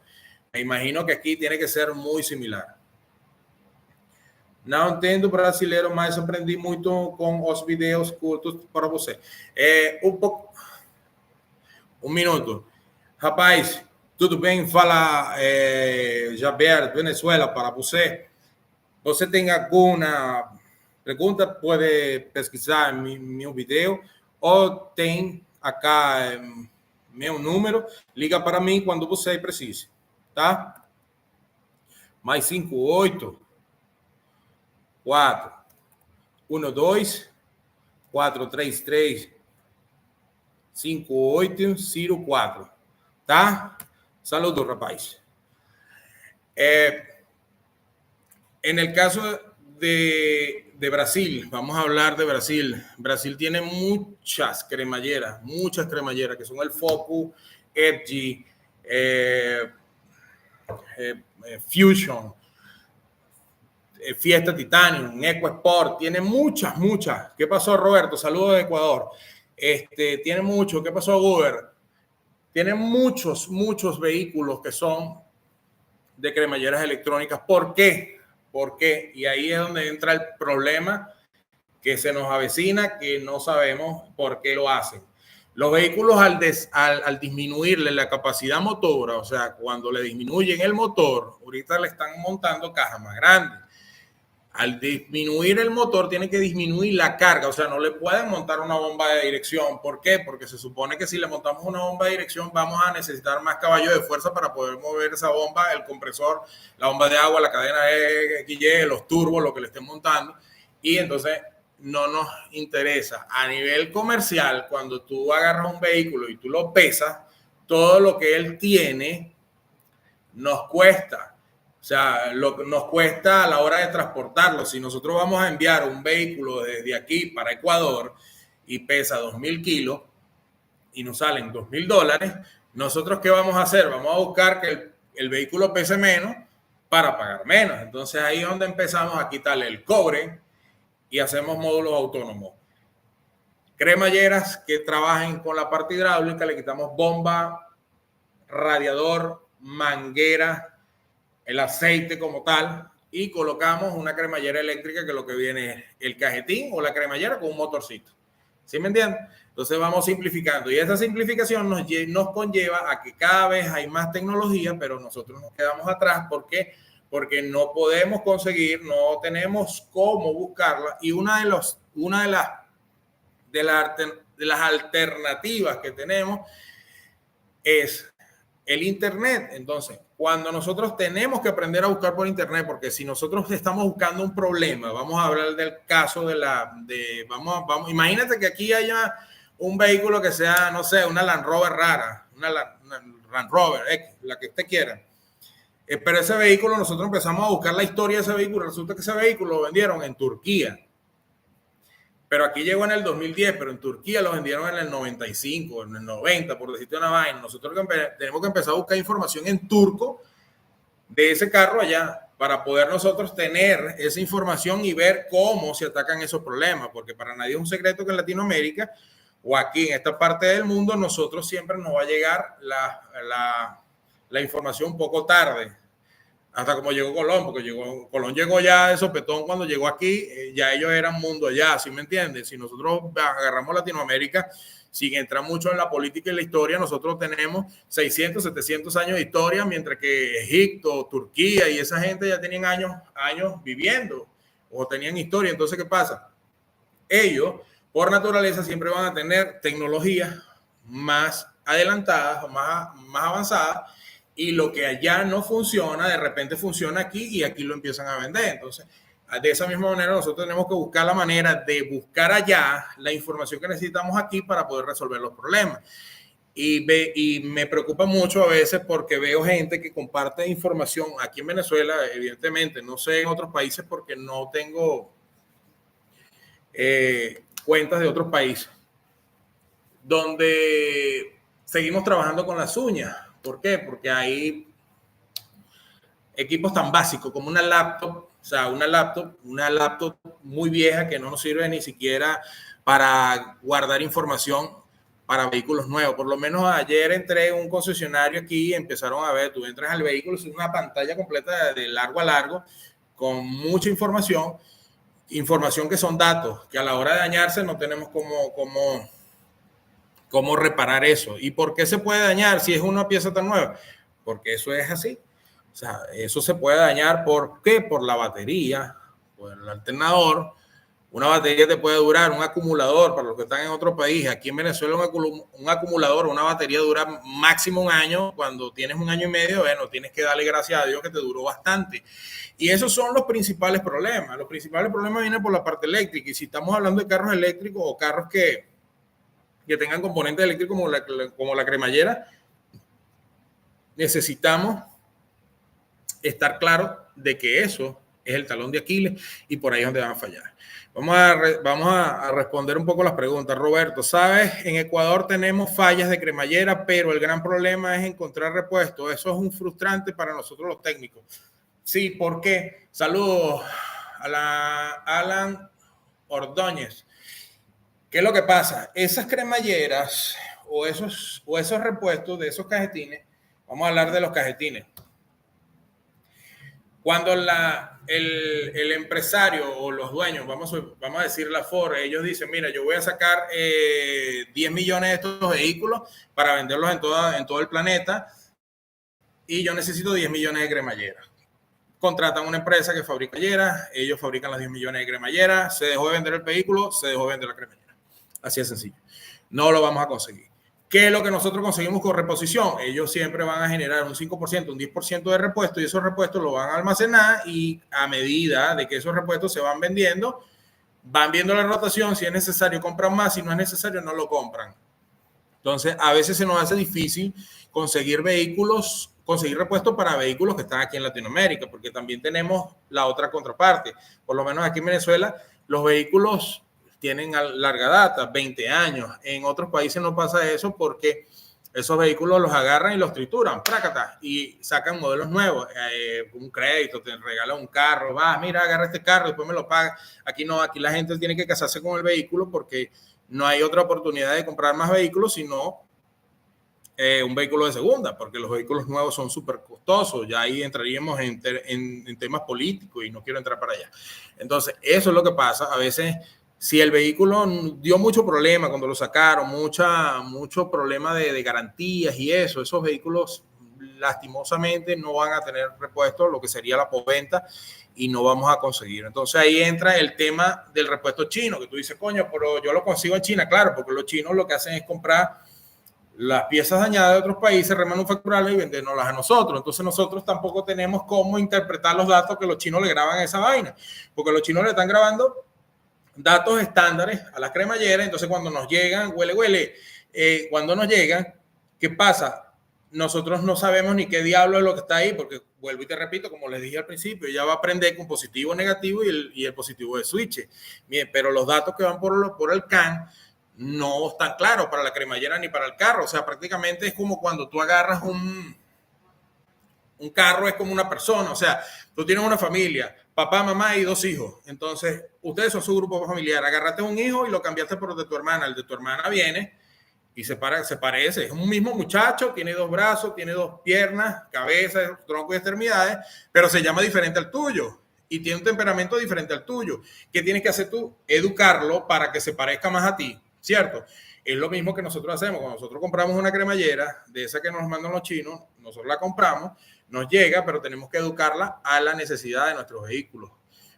Me imagino que aquí tiene que ser muy similar. Não entendo brasileiro, mas aprendi muito com os vídeos curtos para você. Um minuto. Rapaz, tudo bem? Fala Jaber, Venezuela, para você. Você tem alguma pergunta? Pode pesquisar meu vídeo ou tem acá meu número. Liga para mim quando você precise, tá? Mais 58 4, 1, 2, 433-5804. Tá? Saludos, rapaz. En el caso de Brasil, vamos a hablar de Brasil. Brasil tiene muchas cremalleras que son el Focus, Edgy, Fusion, Fiesta Titanium, EcoSport, tiene muchas. ¿Qué pasó, Roberto? Saludos de Ecuador. Tiene mucho. ¿Qué pasó, Uber? Tiene muchos vehículos que son de cremalleras electrónicas. ¿Por qué? Y ahí es donde entra el problema que se nos avecina, que no sabemos por qué lo hacen. Los vehículos al disminuirle la capacidad motora, o sea, cuando le disminuyen el motor, ahorita le están montando cajas más grandes. Al disminuir el motor, tiene que disminuir la carga, o sea, no le pueden montar una bomba de dirección. ¿Por qué? Porque se supone que si le montamos una bomba de dirección vamos a necesitar más caballos de fuerza para poder mover esa bomba, el compresor, la bomba de agua, la cadena XY, los turbos, lo que le estén montando. Y entonces no nos interesa. A nivel comercial, cuando tú agarras un vehículo y tú lo pesas, todo lo que él tiene nos cuesta. O sea, nos cuesta a la hora de transportarlo. Si nosotros vamos a enviar un vehículo desde aquí para Ecuador y pesa 2.000 kilos y nos salen $2.000, nosotros ¿qué vamos a hacer? Vamos a buscar que el vehículo pese menos para pagar menos. Entonces ahí es donde empezamos a quitarle el cobre y hacemos módulos autónomos. Cremalleras que trabajen con la parte hidráulica, le quitamos bomba, radiador, manguera, el aceite como tal, y colocamos una cremallera eléctrica que lo que viene es el cajetín o la cremallera con un motorcito. ¿Sí me entienden? Entonces vamos simplificando, y esa simplificación nos conlleva a que cada vez hay más tecnología, pero nosotros nos quedamos atrás. ¿Por qué? Porque no podemos conseguir, no tenemos cómo buscarla, y una de las alternativas que tenemos es el Internet. Entonces, cuando nosotros tenemos que aprender a buscar por Internet, porque si nosotros estamos buscando un problema, vamos a hablar del caso imagínate que aquí haya un vehículo que sea, no sé, una Land Rover rara, una Land Rover X, la que usted quiera. Pero ese vehículo, nosotros empezamos a buscar la historia de ese vehículo. Resulta que ese vehículo lo vendieron en Turquía. Pero aquí llegó en el 2010, pero en Turquía lo vendieron en el 95, en el 90, por decirte una vaina. Nosotros tenemos que empezar a buscar información en turco de ese carro allá para poder nosotros tener esa información y ver cómo se atacan esos problemas, porque para nadie es un secreto que en Latinoamérica o aquí en esta parte del mundo nosotros siempre nos va a llegar la información un poco tarde. Hasta como llegó Colón, porque Colón llegó ya de sopetón cuando llegó aquí, ya ellos eran mundo allá, ¿sí me entienden? Si nosotros agarramos Latinoamérica, sin entrar mucho en la política y la historia, nosotros tenemos 600, 700 años de historia, mientras que Egipto, Turquía y esa gente ya tenían años viviendo o tenían historia. Entonces, ¿qué pasa? Ellos, por naturaleza, siempre van a tener tecnologías más adelantadas o más avanzadas, y lo que allá no funciona, de repente funciona aquí y aquí lo empiezan a vender. Entonces, de esa misma manera, nosotros tenemos que buscar la manera de buscar allá la información que necesitamos aquí para poder resolver los problemas. Y me preocupa mucho a veces porque veo gente que comparte información aquí en Venezuela, evidentemente, no sé en otros países porque no tengo cuentas de otros países, donde seguimos trabajando con las uñas. ¿Por qué? Porque hay equipos tan básicos como una laptop, o sea, una laptop muy vieja que no nos sirve ni siquiera para guardar información para vehículos nuevos. Por lo menos ayer entré en un concesionario aquí y empezaron a ver, tú entras al vehículo, es una pantalla completa de largo a largo con mucha información que son datos, que a la hora de dañarse no tenemos cómo reparar eso. ¿Y por qué se puede dañar si es una pieza tan nueva? Porque eso es así. O sea, eso se puede dañar. ¿Por qué? Por la batería, por el alternador, Una batería te puede durar, un acumulador, para los que están en otro país, aquí en Venezuela un acumulador, una batería dura máximo un año. Cuando tienes un año y medio, bueno, tienes que darle gracias a Dios que te duró bastante. Y esos son los principales problemas. Los principales problemas vienen por la parte eléctrica. Y si estamos hablando de carros eléctricos o carros que tengan componentes eléctricos como la cremallera, necesitamos estar claros de que eso es el talón de Aquiles y por ahí es donde van a fallar. Vamos a responder un poco las preguntas. Roberto, ¿sabes? En Ecuador tenemos fallas de cremallera, pero el gran problema es encontrar repuestos. Eso es un frustrante para nosotros los técnicos. Sí, ¿por qué? Saludos a Alan Ordóñez. ¿Qué es lo que pasa? Esas cremalleras o esos repuestos de esos cajetines, vamos a hablar de los cajetines. Cuando el empresario o los dueños, vamos a decir la Ford, ellos dicen, mira, yo voy a sacar 10 millones de estos vehículos para venderlos en todo el planeta y yo necesito 10 millones de cremalleras. Contratan una empresa que fabrica cremalleras, ellos fabrican las 10 millones de cremalleras, se dejó de vender el vehículo, se dejó de vender la cremallera. Así de sencillo. No lo vamos a conseguir. ¿Qué es lo que nosotros conseguimos con reposición? Ellos siempre van a generar un 5%, un 10% de repuesto y esos repuestos lo van a almacenar y a medida de que esos repuestos se van vendiendo, van viendo la rotación, si es necesario compran más, si no es necesario no lo compran. Entonces, a veces se nos hace difícil conseguir repuestos para vehículos que están aquí en Latinoamérica, porque también tenemos la otra contraparte. Por lo menos aquí en Venezuela, los vehículos tienen larga data, 20 años. En otros países no pasa eso porque esos vehículos los agarran y los trituran, prácata, y sacan modelos nuevos, un crédito, te regalan un carro, mira, agarra este carro, después me lo paga. Aquí no, aquí la gente tiene que casarse con el vehículo porque no hay otra oportunidad de comprar más vehículos, sino un vehículo de segunda, porque los vehículos nuevos son súper costosos. Ya ahí entraríamos en temas políticos y no quiero entrar para allá. Entonces, eso es lo que pasa. A veces, si el vehículo dio mucho problema cuando lo sacaron, mucho problema de garantías y eso, esos vehículos lastimosamente no van a tener repuesto, lo que sería la postventa, y no vamos a conseguir. Entonces ahí entra el tema del repuesto chino, que tú dices, coño, pero yo lo consigo en China. Claro, porque los chinos lo que hacen es comprar las piezas dañadas de otros países, remanufacturarlas y vendernoslas a nosotros. Entonces nosotros tampoco tenemos cómo interpretar los datos que los chinos le graban a esa vaina, porque los chinos le están grabando datos estándares a la cremallera. Entonces cuando nos llegan, cuando nos llegan, ¿qué pasa? Nosotros no sabemos ni qué diablo es lo que está ahí, porque vuelvo y te repito, como les dije al principio, ella va a aprender con positivo, negativo y el positivo de switch. Bien, pero los datos que van por el CAN no están claros para la cremallera ni para el carro. O sea, prácticamente es como cuando tú agarras un carro, es como una persona. O sea, tú tienes una familia, papá, mamá y 2 hijos. Entonces, ustedes son su grupo familiar. Agarraste un hijo y lo cambiaste por el de tu hermana. El de tu hermana viene y se parece. Es un mismo muchacho, tiene 2 brazos, tiene 2 piernas, cabeza, tronco y extremidades, pero se llama diferente al tuyo y tiene un temperamento diferente al tuyo. ¿Qué tienes que hacer tú? Educarlo para que se parezca más a ti, ¿cierto? Es lo mismo que nosotros hacemos. Cuando nosotros compramos una cremallera de esa que nos mandan los chinos, nosotros la compramos, nos llega, pero tenemos que educarla a la necesidad de nuestros vehículos.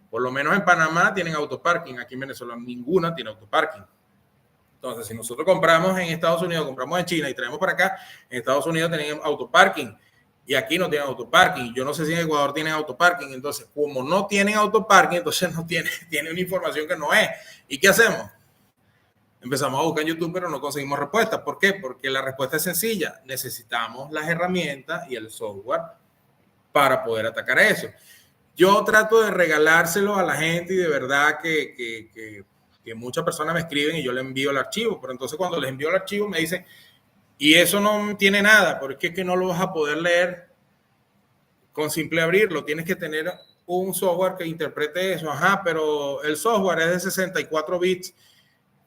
Por lo menos en Panamá tienen autoparking, aquí en Venezuela ninguna tiene autoparking. Entonces, si nosotros compramos en Estados Unidos, compramos en China y traemos para acá, en Estados Unidos tienen autoparking y aquí no tienen autoparking. Yo no sé si en Ecuador tienen autoparking. Entonces, como no tienen autoparking, entonces no tiene una información que no es. ¿Y qué hacemos? Empezamos a buscar en YouTube, pero no conseguimos respuestas. ¿Por qué? Porque la respuesta es sencilla. Necesitamos las herramientas y el software para poder atacar eso. Yo trato de regalárselo a la gente y de verdad que muchas personas me escriben y yo les envío el archivo. Pero entonces cuando les envío el archivo me dicen, y eso no tiene nada, porque es que no lo vas a poder leer con simple abrirlo. Tienes que tener un software que interprete eso. Ajá, pero el software es de 64 bits.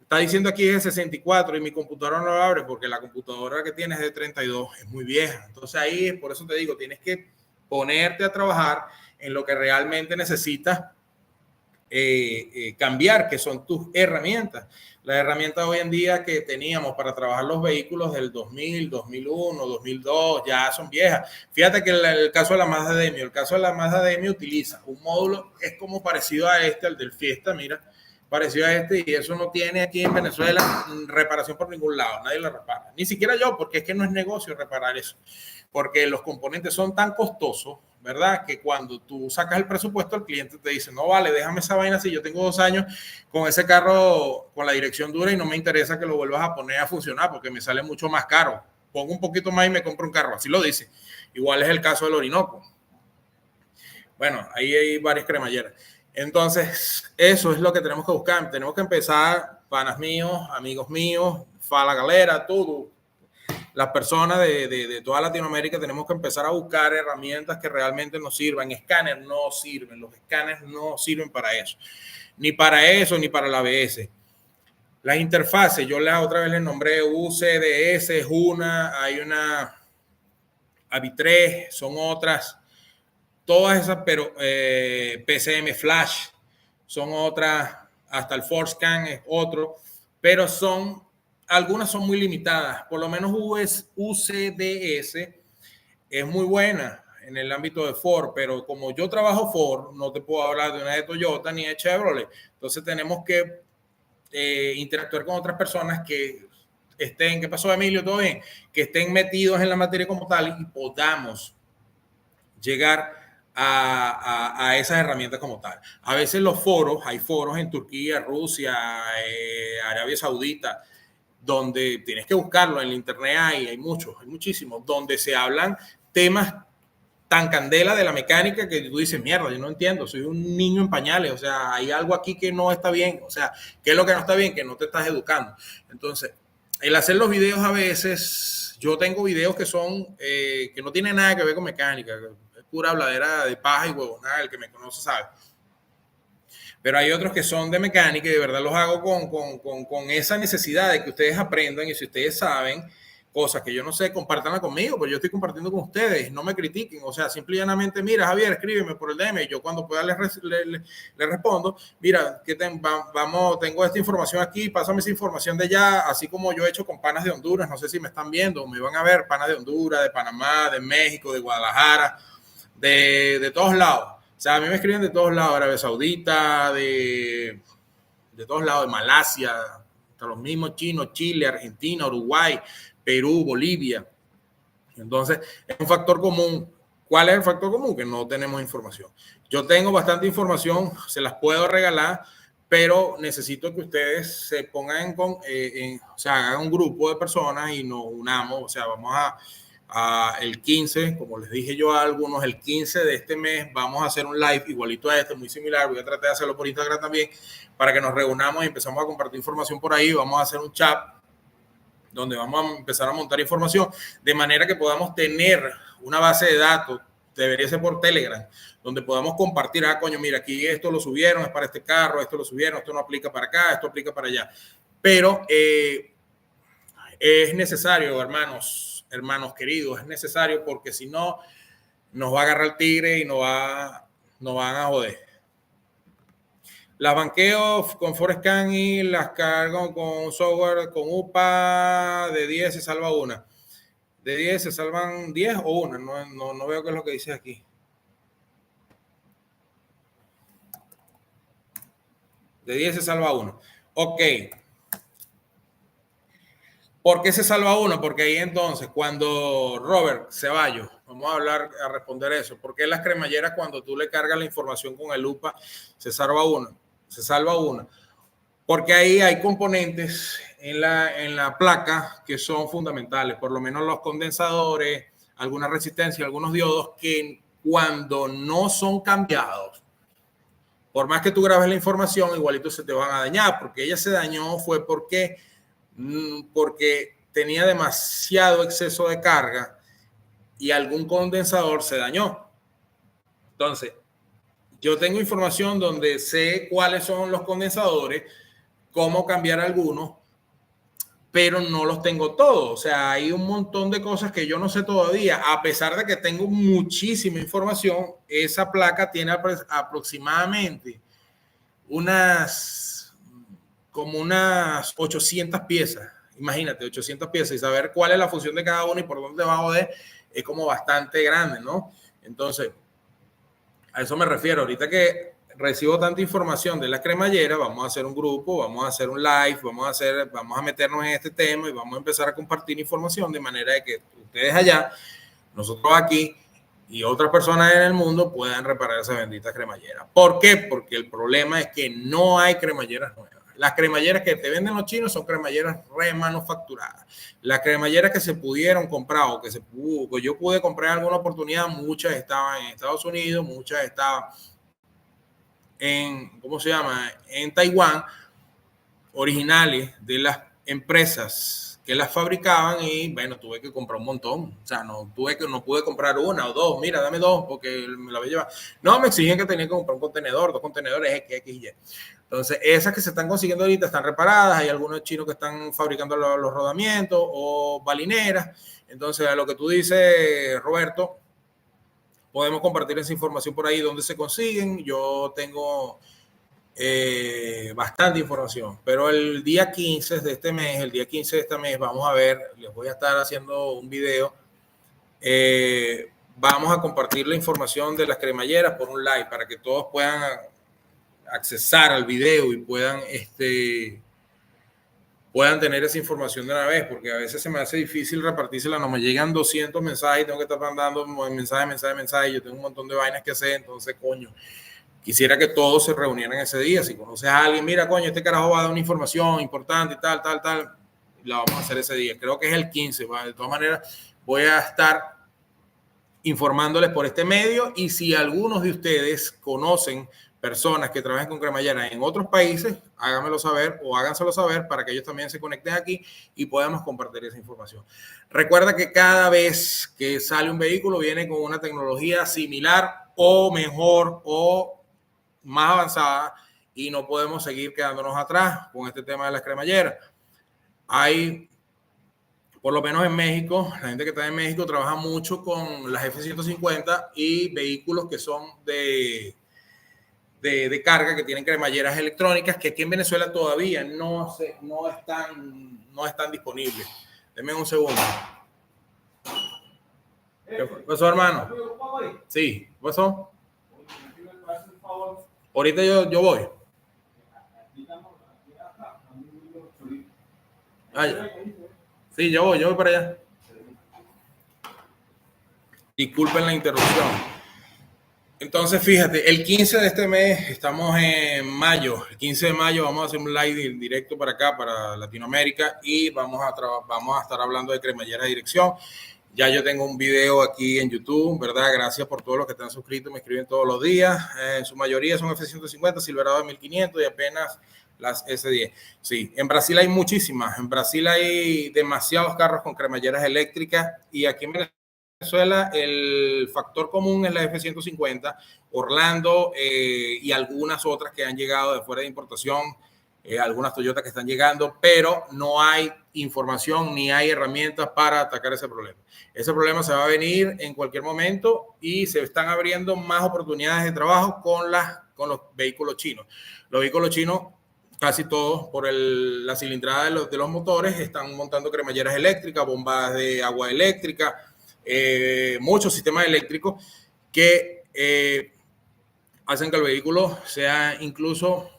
Está diciendo aquí es de 64 y mi computadora no lo abre porque la computadora que tienes es de 32, es muy vieja. Entonces ahí, por eso te digo, tienes que ponerte a trabajar en lo que realmente necesitas cambiar, que son tus herramientas. Las herramientas hoy en día que teníamos para trabajar los vehículos del 2000, 2001, 2002, ya son viejas. Fíjate que el caso de la Mazda Demio, utiliza un módulo, es como parecido a al del Fiesta, mira, parecido a este, y eso no tiene aquí en Venezuela reparación por ningún lado, nadie lo repara, ni siquiera yo, porque es que no es negocio reparar eso, porque los componentes son tan costosos, ¿verdad? Que cuando tú sacas el presupuesto, el cliente te dice, no vale, déjame esa vaina así, yo tengo 2 años con ese carro con la dirección dura y no me interesa que lo vuelvas a poner a funcionar porque me sale mucho más caro, pongo un poquito más y me compro un carro, así lo dice. Igual es el caso del Orinoco. Bueno, ahí hay varias cremalleras. Entonces, eso es lo que tenemos que buscar. Tenemos que empezar, panas míos, amigos míos, la galera, todo. Las personas de toda Latinoamérica tenemos que empezar a buscar herramientas que realmente nos sirvan. Escáneres no sirven, los escáneres no sirven para eso. Ni para eso, ni para la ABS. Las interfaces, yo otra vez les nombré UCDS, es una, hay una AVI3, son otras. Todas esas, pero PCM Flash son otras, hasta el ForceScan es otro, pero algunas son muy limitadas. Por lo menos UCDS es muy buena en el ámbito de Ford, pero como yo trabajo Ford, no te puedo hablar de una de Toyota ni de Chevrolet. Entonces tenemos que interactuar con otras personas que estén, ¿qué pasó, Emilio? ¿Todo bien? Que estén metidos en la materia como tal y podamos llegar a esas herramientas como tal. A veces hay foros en Turquía, Rusia, Arabia Saudita, donde tienes que buscarlo, en el internet hay muchísimos, donde se hablan temas tan candela de la mecánica que tú dices, mierda, yo no entiendo, soy un niño en pañales, o sea, hay algo aquí que no está bien, o sea, ¿qué es lo que no está bien? Que no te estás educando. Entonces, el hacer los videos a veces, yo tengo videos que son, que no tienen nada que ver con mecánica, pura habladera de paja y huevonada, el que me conoce sabe. Pero hay otros que son de mecánica y de verdad los hago con esa necesidad de que ustedes aprendan, y si ustedes saben cosas que yo no sé, compártanla conmigo, porque yo estoy compartiendo con ustedes, no me critiquen, o sea, simplemente, mira, Javier, escríbeme por el DM, y yo cuando pueda les respondo, mira, tengo esta información aquí, pásame esa información de allá, así como yo he hecho con panas de Honduras, no sé si me están viendo, me van a ver, panas de Honduras, de Panamá, de México, de Guadalajara, de todos lados. O sea, a mí me escriben de todos lados, Arabia Saudita, de todos lados, de Malasia, hasta los mismos chinos, Chile, Argentina, Uruguay, Perú, Bolivia. Entonces, es un factor común. ¿Cuál es el factor común? Que no tenemos información. Yo tengo bastante información, se las puedo regalar, pero necesito que ustedes se pongan o sea, hagan un grupo de personas y nos unamos. O sea, vamos el 15, como les dije yo a algunos, el 15 de este mes vamos a hacer un live igualito a este, muy similar. Voy a tratar de hacerlo por Instagram también, para que nos reunamos y empezamos a compartir información por ahí. Vamos a hacer un chat donde vamos a empezar a montar información de manera que podamos tener una base de datos, debería ser por Telegram, donde podamos compartir, coño, mira, aquí esto lo subieron, es para este carro, esto lo subieron, esto no aplica para acá, esto aplica para allá. Pero es necesario, hermanos queridos, es necesario, porque si no, nos va a agarrar el tigre y nos van a joder. Las banqueo con ForceScan y las cargo con software, con UPA, de 10 se salva una. De 10 se salvan 10 o una, no veo qué es lo que dice aquí. De 10 se salva uno. Ok. ¿Por qué se salva uno? Porque ahí entonces, cuando Robert Ceballos, vamos a responder eso. ¿Por qué las cremalleras, cuando tú le cargas la información con el UPA, se salva uno? Se salva una. Porque ahí hay componentes en la placa que son fundamentales, por lo menos los condensadores, alguna resistencia, algunos diodos, que cuando no son cambiados, por más que tú grabes la información, igualito se te van a dañar. Porque ella se dañó fue porque tenía demasiado exceso de carga y algún condensador se dañó. Entonces, yo tengo información donde sé cuáles son los condensadores, cómo cambiar algunos, pero no los tengo todos. O sea, hay un montón de cosas que yo no sé todavía. A pesar de que tengo muchísima información, esa placa tiene aproximadamente unas 800 piezas. Imagínate, 800 piezas, y saber cuál es la función de cada uno y por dónde va a joder es como bastante grande, ¿no? Entonces, a eso me refiero. Ahorita que recibo tanta información de la cremallera, vamos a hacer un grupo, vamos a hacer un live, vamos a meternos en este tema y vamos a empezar a compartir información de manera de que ustedes allá, nosotros aquí y otras personas en el mundo puedan reparar esa bendita cremallera. ¿Por qué? Porque el problema es que no hay cremalleras nuevas. Las cremalleras que te venden los chinos son cremalleras remanufacturadas. Las cremalleras que se pudieron comprar o que yo pude comprar en alguna oportunidad, muchas estaban en Estados Unidos, muchas estaban en, ¿cómo se llama?, en Taiwán, originales de las empresas que las fabricaban y bueno, tuve que comprar un montón. O sea, no pude comprar una o dos. Mira, dame dos porque me la voy a llevar. No, me exigen que tenía que comprar un contenedor, 2 contenedores X, Y. Entonces, esas que se están consiguiendo ahorita están reparadas. Hay algunos chinos que están fabricando los rodamientos o balineras. Entonces, a lo que tú dices, Roberto, podemos compartir esa información por ahí donde se consiguen. Yo tengo bastante información, pero el día 15 de este mes, vamos a ver, les voy a estar haciendo un video, vamos a compartir la información de las cremalleras por un live para que todos puedan accesar al video y puedan tener esa información de una vez, porque a veces se me hace difícil repartírsela, no me llegan 200 mensajes, tengo que estar mandando mensaje, yo tengo un montón de vainas que hacer, entonces, coño, quisiera que todos se reunieran ese día. Si conoces a alguien, mira, coño, este carajo va a dar una información importante y tal, la vamos a hacer ese día. Creo que es el 15. ¿Va? De todas maneras, voy a estar informándoles por este medio y si algunos de ustedes conocen personas que trabajan con cremallera en otros países, háganmelo saber o háganselo saber para que ellos también se conecten aquí y podamos compartir esa información. Recuerda que cada vez que sale un vehículo viene con una tecnología similar o mejor o más avanzada y no podemos seguir quedándonos atrás con este tema de las cremalleras. Hay, por lo menos en México, la gente que está en México trabaja mucho con las F-150 y vehículos que son de carga, que tienen cremalleras electrónicas, que aquí en Venezuela todavía no están disponibles. Denme un segundo. ¿Qué pasó, hermano? Sí, ¿qué pasó? Ahorita yo voy. Sí, yo voy para allá. Disculpen la interrupción. Entonces, fíjate, el 15 de este mes, estamos en mayo, el 15 de mayo vamos a hacer un live directo para acá, para Latinoamérica, y vamos a estar hablando de cremallera de dirección. Ya yo tengo un video aquí en YouTube, ¿verdad? Gracias por todos los que están suscritos, me escriben todos los días. En su mayoría son F-150, Silverado de 1500 y apenas las S10. Sí, en Brasil hay muchísimas. En Brasil hay demasiados carros con cremalleras eléctricas y aquí en Venezuela el factor común es la F-150, Orlando y algunas otras que han llegado de fuera de importación. Algunas Toyota que están llegando, pero no hay información ni hay herramientas para atacar ese problema. Ese problema se va a venir en cualquier momento y se están abriendo más oportunidades de trabajo con los vehículos chinos. Los vehículos chinos, casi todos, por la cilindrada de los motores, están montando cremalleras eléctricas, bombas de agua eléctrica, muchos sistemas eléctricos que hacen que el vehículo sea incluso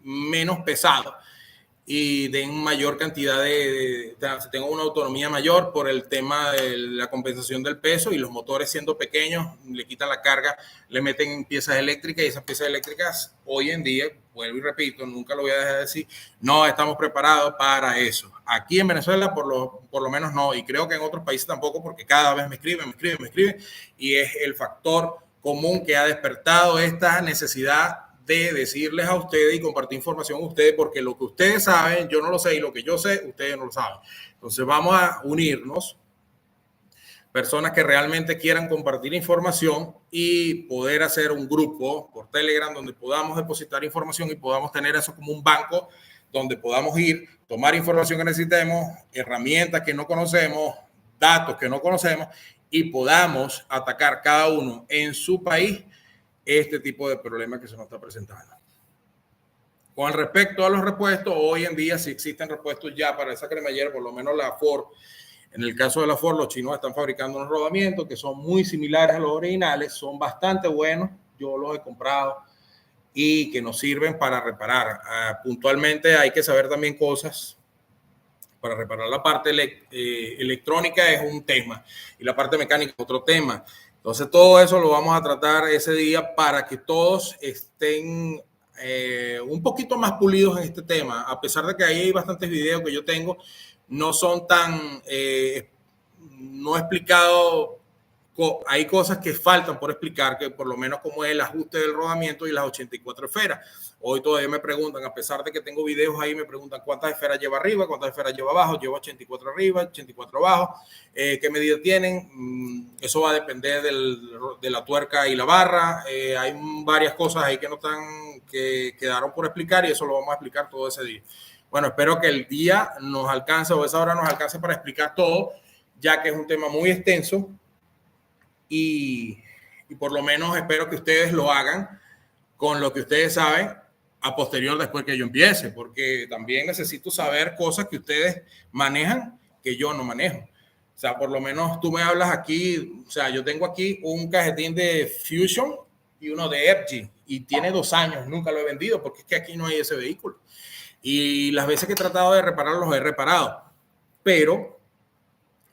menos pesado y den mayor cantidad tenga una autonomía mayor por el tema de la compensación del peso, y los motores siendo pequeños le quitan la carga, le meten piezas eléctricas y esas piezas eléctricas hoy en día, vuelvo y repito, nunca lo voy a dejar de decir, no estamos preparados para eso. Aquí en Venezuela por lo menos no, y creo que en otros países tampoco, porque cada vez me escriben y es el factor común que ha despertado esta necesidad de decirles a ustedes y compartir información a ustedes, porque lo que ustedes saben, yo no lo sé, y lo que yo sé, ustedes no lo saben. Entonces vamos a unirnos, personas que realmente quieran compartir información y poder hacer un grupo por Telegram donde podamos depositar información y podamos tener eso como un banco donde podamos ir, tomar información que necesitemos, herramientas que no conocemos, datos que no conocemos, y podamos atacar cada uno en su país este tipo de problema que se nos está presentando. Con respecto a los repuestos, hoy en día sí existen repuestos ya para esa cremallera, por lo menos la Ford. En el caso de la Ford, los chinos están fabricando unos rodamientos que son muy similares a los originales, son bastante buenos. yo los he comprado y que nos sirven para reparar. Puntualmente hay que saber también cosas. Para reparar la parte electrónica es un tema y la parte mecánica es otro tema. Entonces todo eso lo vamos a tratar ese día para que todos estén un poquito más pulidos en este tema. A pesar de que ahí hay bastantes videos que yo tengo, no son tan, no he explicado, hay cosas que faltan por explicar, que por lo menos como es el ajuste del rodamiento y las 84 esferas. Hoy todavía me preguntan, a pesar de que tengo videos ahí, me preguntan cuántas esferas lleva arriba, cuántas esferas lleva abajo. Llevo 84 arriba, 84 abajo. ¿Qué medida tienen? Eso va a depender de la tuerca y la barra. Hay varias cosas ahí que no están, que quedaron por explicar y eso lo vamos a explicar todo ese día. Bueno, espero que el día nos alcance o esa hora nos alcance para explicar todo, ya que es un tema muy extenso y por lo menos espero que ustedes lo hagan con lo que ustedes saben a posterior después que yo empiece, porque también necesito saber cosas que ustedes manejan que yo no manejo. O sea, por lo menos tú me hablas aquí, o sea, yo tengo aquí un cajetín de Fusion y uno de FG y tiene 2 años, nunca lo he vendido porque es que aquí no hay ese vehículo. Y las veces que he tratado de repararlos, los he reparado, pero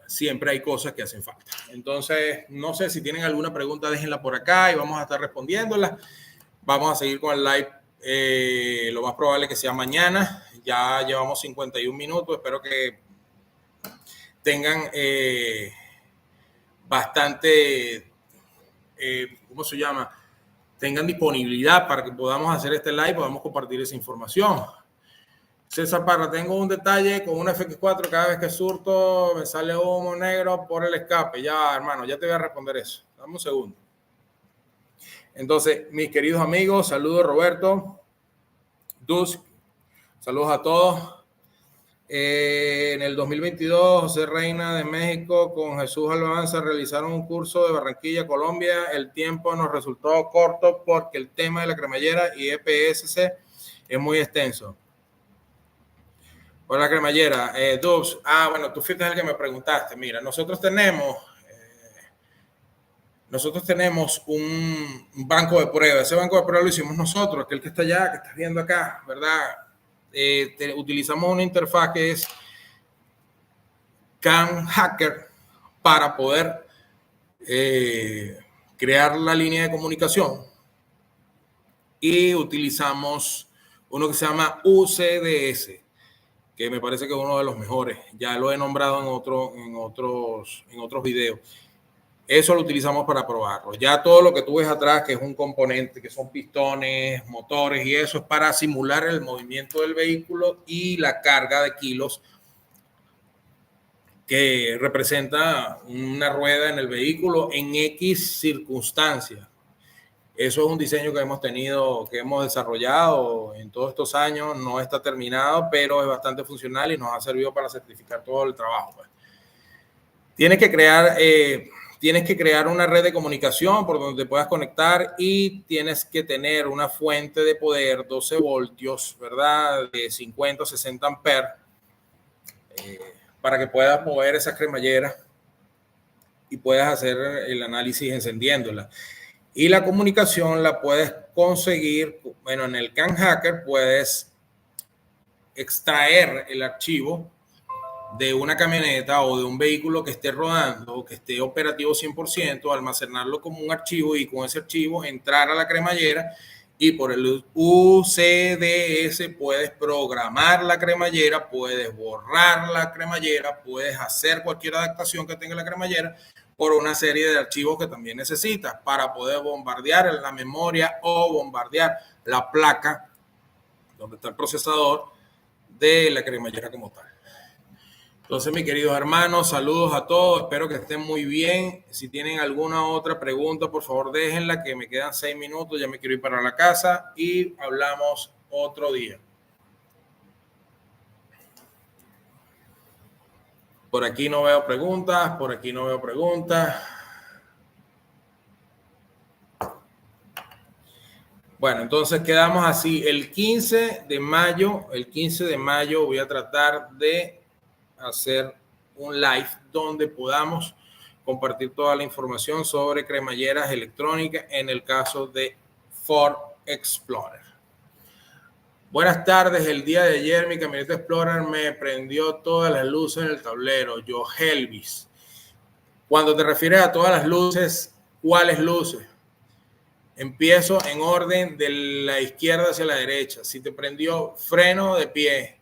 siempre hay cosas que hacen falta. Entonces, no sé si tienen alguna pregunta, déjenla por acá y vamos a estar respondiéndola. Vamos a seguir con el live. Lo más probable que sea mañana. Ya llevamos 51 minutos. Espero que tengan bastante, ¿cómo se llama? Tengan disponibilidad para que podamos hacer este live, podamos compartir esa información. César Parra, tengo un detalle con una FX4, cada vez que surto me sale humo negro por el escape. Ya, hermano, ya te voy a responder eso. Dame un segundo. Entonces, mis queridos amigos, saludos Roberto, Dusk, saludos a todos. En el 2022, José Reina de México con Jesús Albanza realizaron un curso de Barranquilla, Colombia. El tiempo nos resultó corto porque el tema de la cremallera y EPSC es muy extenso. Hola, cremallera. Dubs, bueno, tú fuiste el que me preguntaste. Mira, nosotros tenemos un banco de pruebas. Ese banco de pruebas lo hicimos nosotros, aquel que está allá, que estás viendo acá, ¿verdad? Utilizamos una interfaz que es CAN Hacker para poder crear la línea de comunicación y utilizamos uno que se llama UCDS, que me parece que es uno de los mejores. Ya lo he nombrado en otros videos. Eso lo utilizamos para probarlo. Ya todo lo que tú ves atrás, que es un componente, que son pistones, motores y eso, es para simular el movimiento del vehículo y la carga de kilos que representa una rueda en el vehículo en X circunstancias. Eso es un diseño que hemos tenido, que hemos desarrollado en todos estos años. No está terminado, pero es bastante funcional y nos ha servido para certificar todo el trabajo. Pues. Tienes que crear una red de comunicación por donde te puedas conectar y tienes que tener una fuente de poder 12 voltios, ¿verdad? De 50 o 60 amperes para que puedas mover esa cremallera y puedas hacer el análisis encendiéndola. Y la comunicación la puedes conseguir, bueno, en el CAN Hacker puedes extraer el archivo de una camioneta o de un vehículo que esté rodando, que esté operativo 100%, almacenarlo como un archivo y con ese archivo entrar a la cremallera y por el UCDS puedes programar la cremallera, puedes borrar la cremallera, puedes hacer cualquier adaptación que tenga la cremallera por una serie de archivos que también necesitas para poder bombardear la memoria o bombardear la placa donde está el procesador de la cremallera como tal. Entonces, mis queridos hermanos, saludos a todos. Espero que estén muy bien. Si tienen alguna otra pregunta, por favor, déjenla, que me quedan 6 minutos. Ya me quiero ir para la casa y hablamos otro día. Por aquí no veo preguntas, por aquí no veo preguntas. Bueno, entonces quedamos así. El 15 de mayo voy a tratar de hacer un live donde podamos compartir toda la información sobre cremalleras electrónicas en el caso de Ford Explorer. Buenas tardes, el día de ayer mi camioneta Explorer me prendió todas las luces en el tablero. Yo, Helvis. Cuando te refieres a todas las luces, ¿cuáles luces? Empiezo en orden de la izquierda hacia la derecha. Si te prendió freno de pie,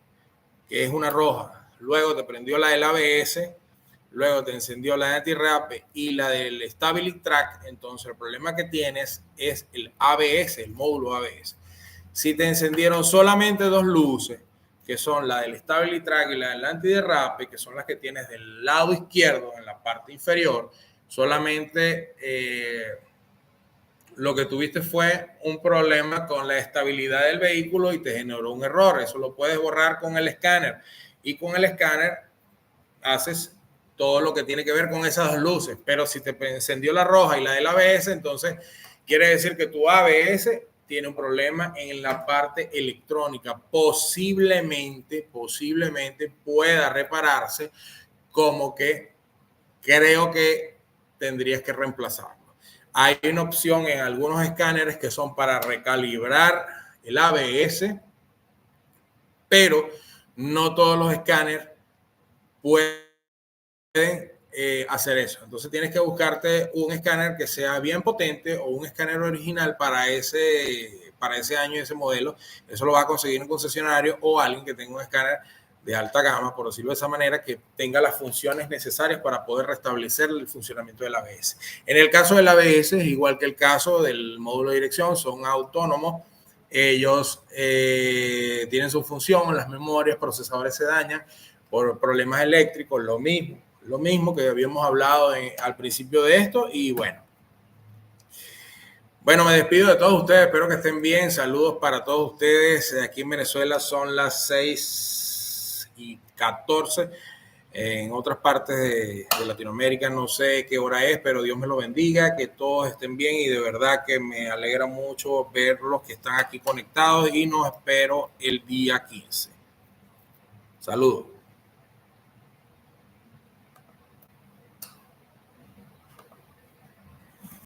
que es una roja, luego te prendió la del ABS, luego te encendió la de antirrape y la del Stability Track, entonces el problema que tienes es el ABS, el módulo ABS. Si te encendieron solamente dos luces, que son la del Stability Track y la del antiderrape, que son las que tienes del lado izquierdo en la parte inferior, solamente lo que tuviste fue un problema con la estabilidad del vehículo y te generó un error. Eso lo puedes borrar con el escáner. Y con el escáner haces todo lo que tiene que ver con esas dos luces. Pero si te encendió la roja y la del ABS, entonces quiere decir que tu ABS tiene un problema en la parte electrónica. Posiblemente pueda repararse, como que creo que tendrías que reemplazarlo. Hay una opción en algunos escáneres que son para recalibrar el ABS, pero no todos los escáneres pueden hacer eso. Entonces tienes que buscarte un escáner que sea bien potente o un escáner original para ese año y ese modelo. Eso lo vas a conseguir en un concesionario o alguien que tenga un escáner de alta gama, por decirlo de esa manera, que tenga las funciones necesarias para poder restablecer el funcionamiento del ABS. En el caso del ABS, igual que el caso del módulo de dirección, son autónomos. Ellos tienen su función, las memorias, procesadores se dañan por problemas eléctricos, lo mismo que habíamos hablado al principio de esto. Y bueno, me despido de todos ustedes, espero que estén bien. Saludos para todos ustedes. Aquí en Venezuela son las 6:14. En otras partes de Latinoamérica no sé qué hora es, pero Dios me lo bendiga, que todos estén bien y de verdad que me alegra mucho ver los que están aquí conectados y nos espero el día 15. Saludos.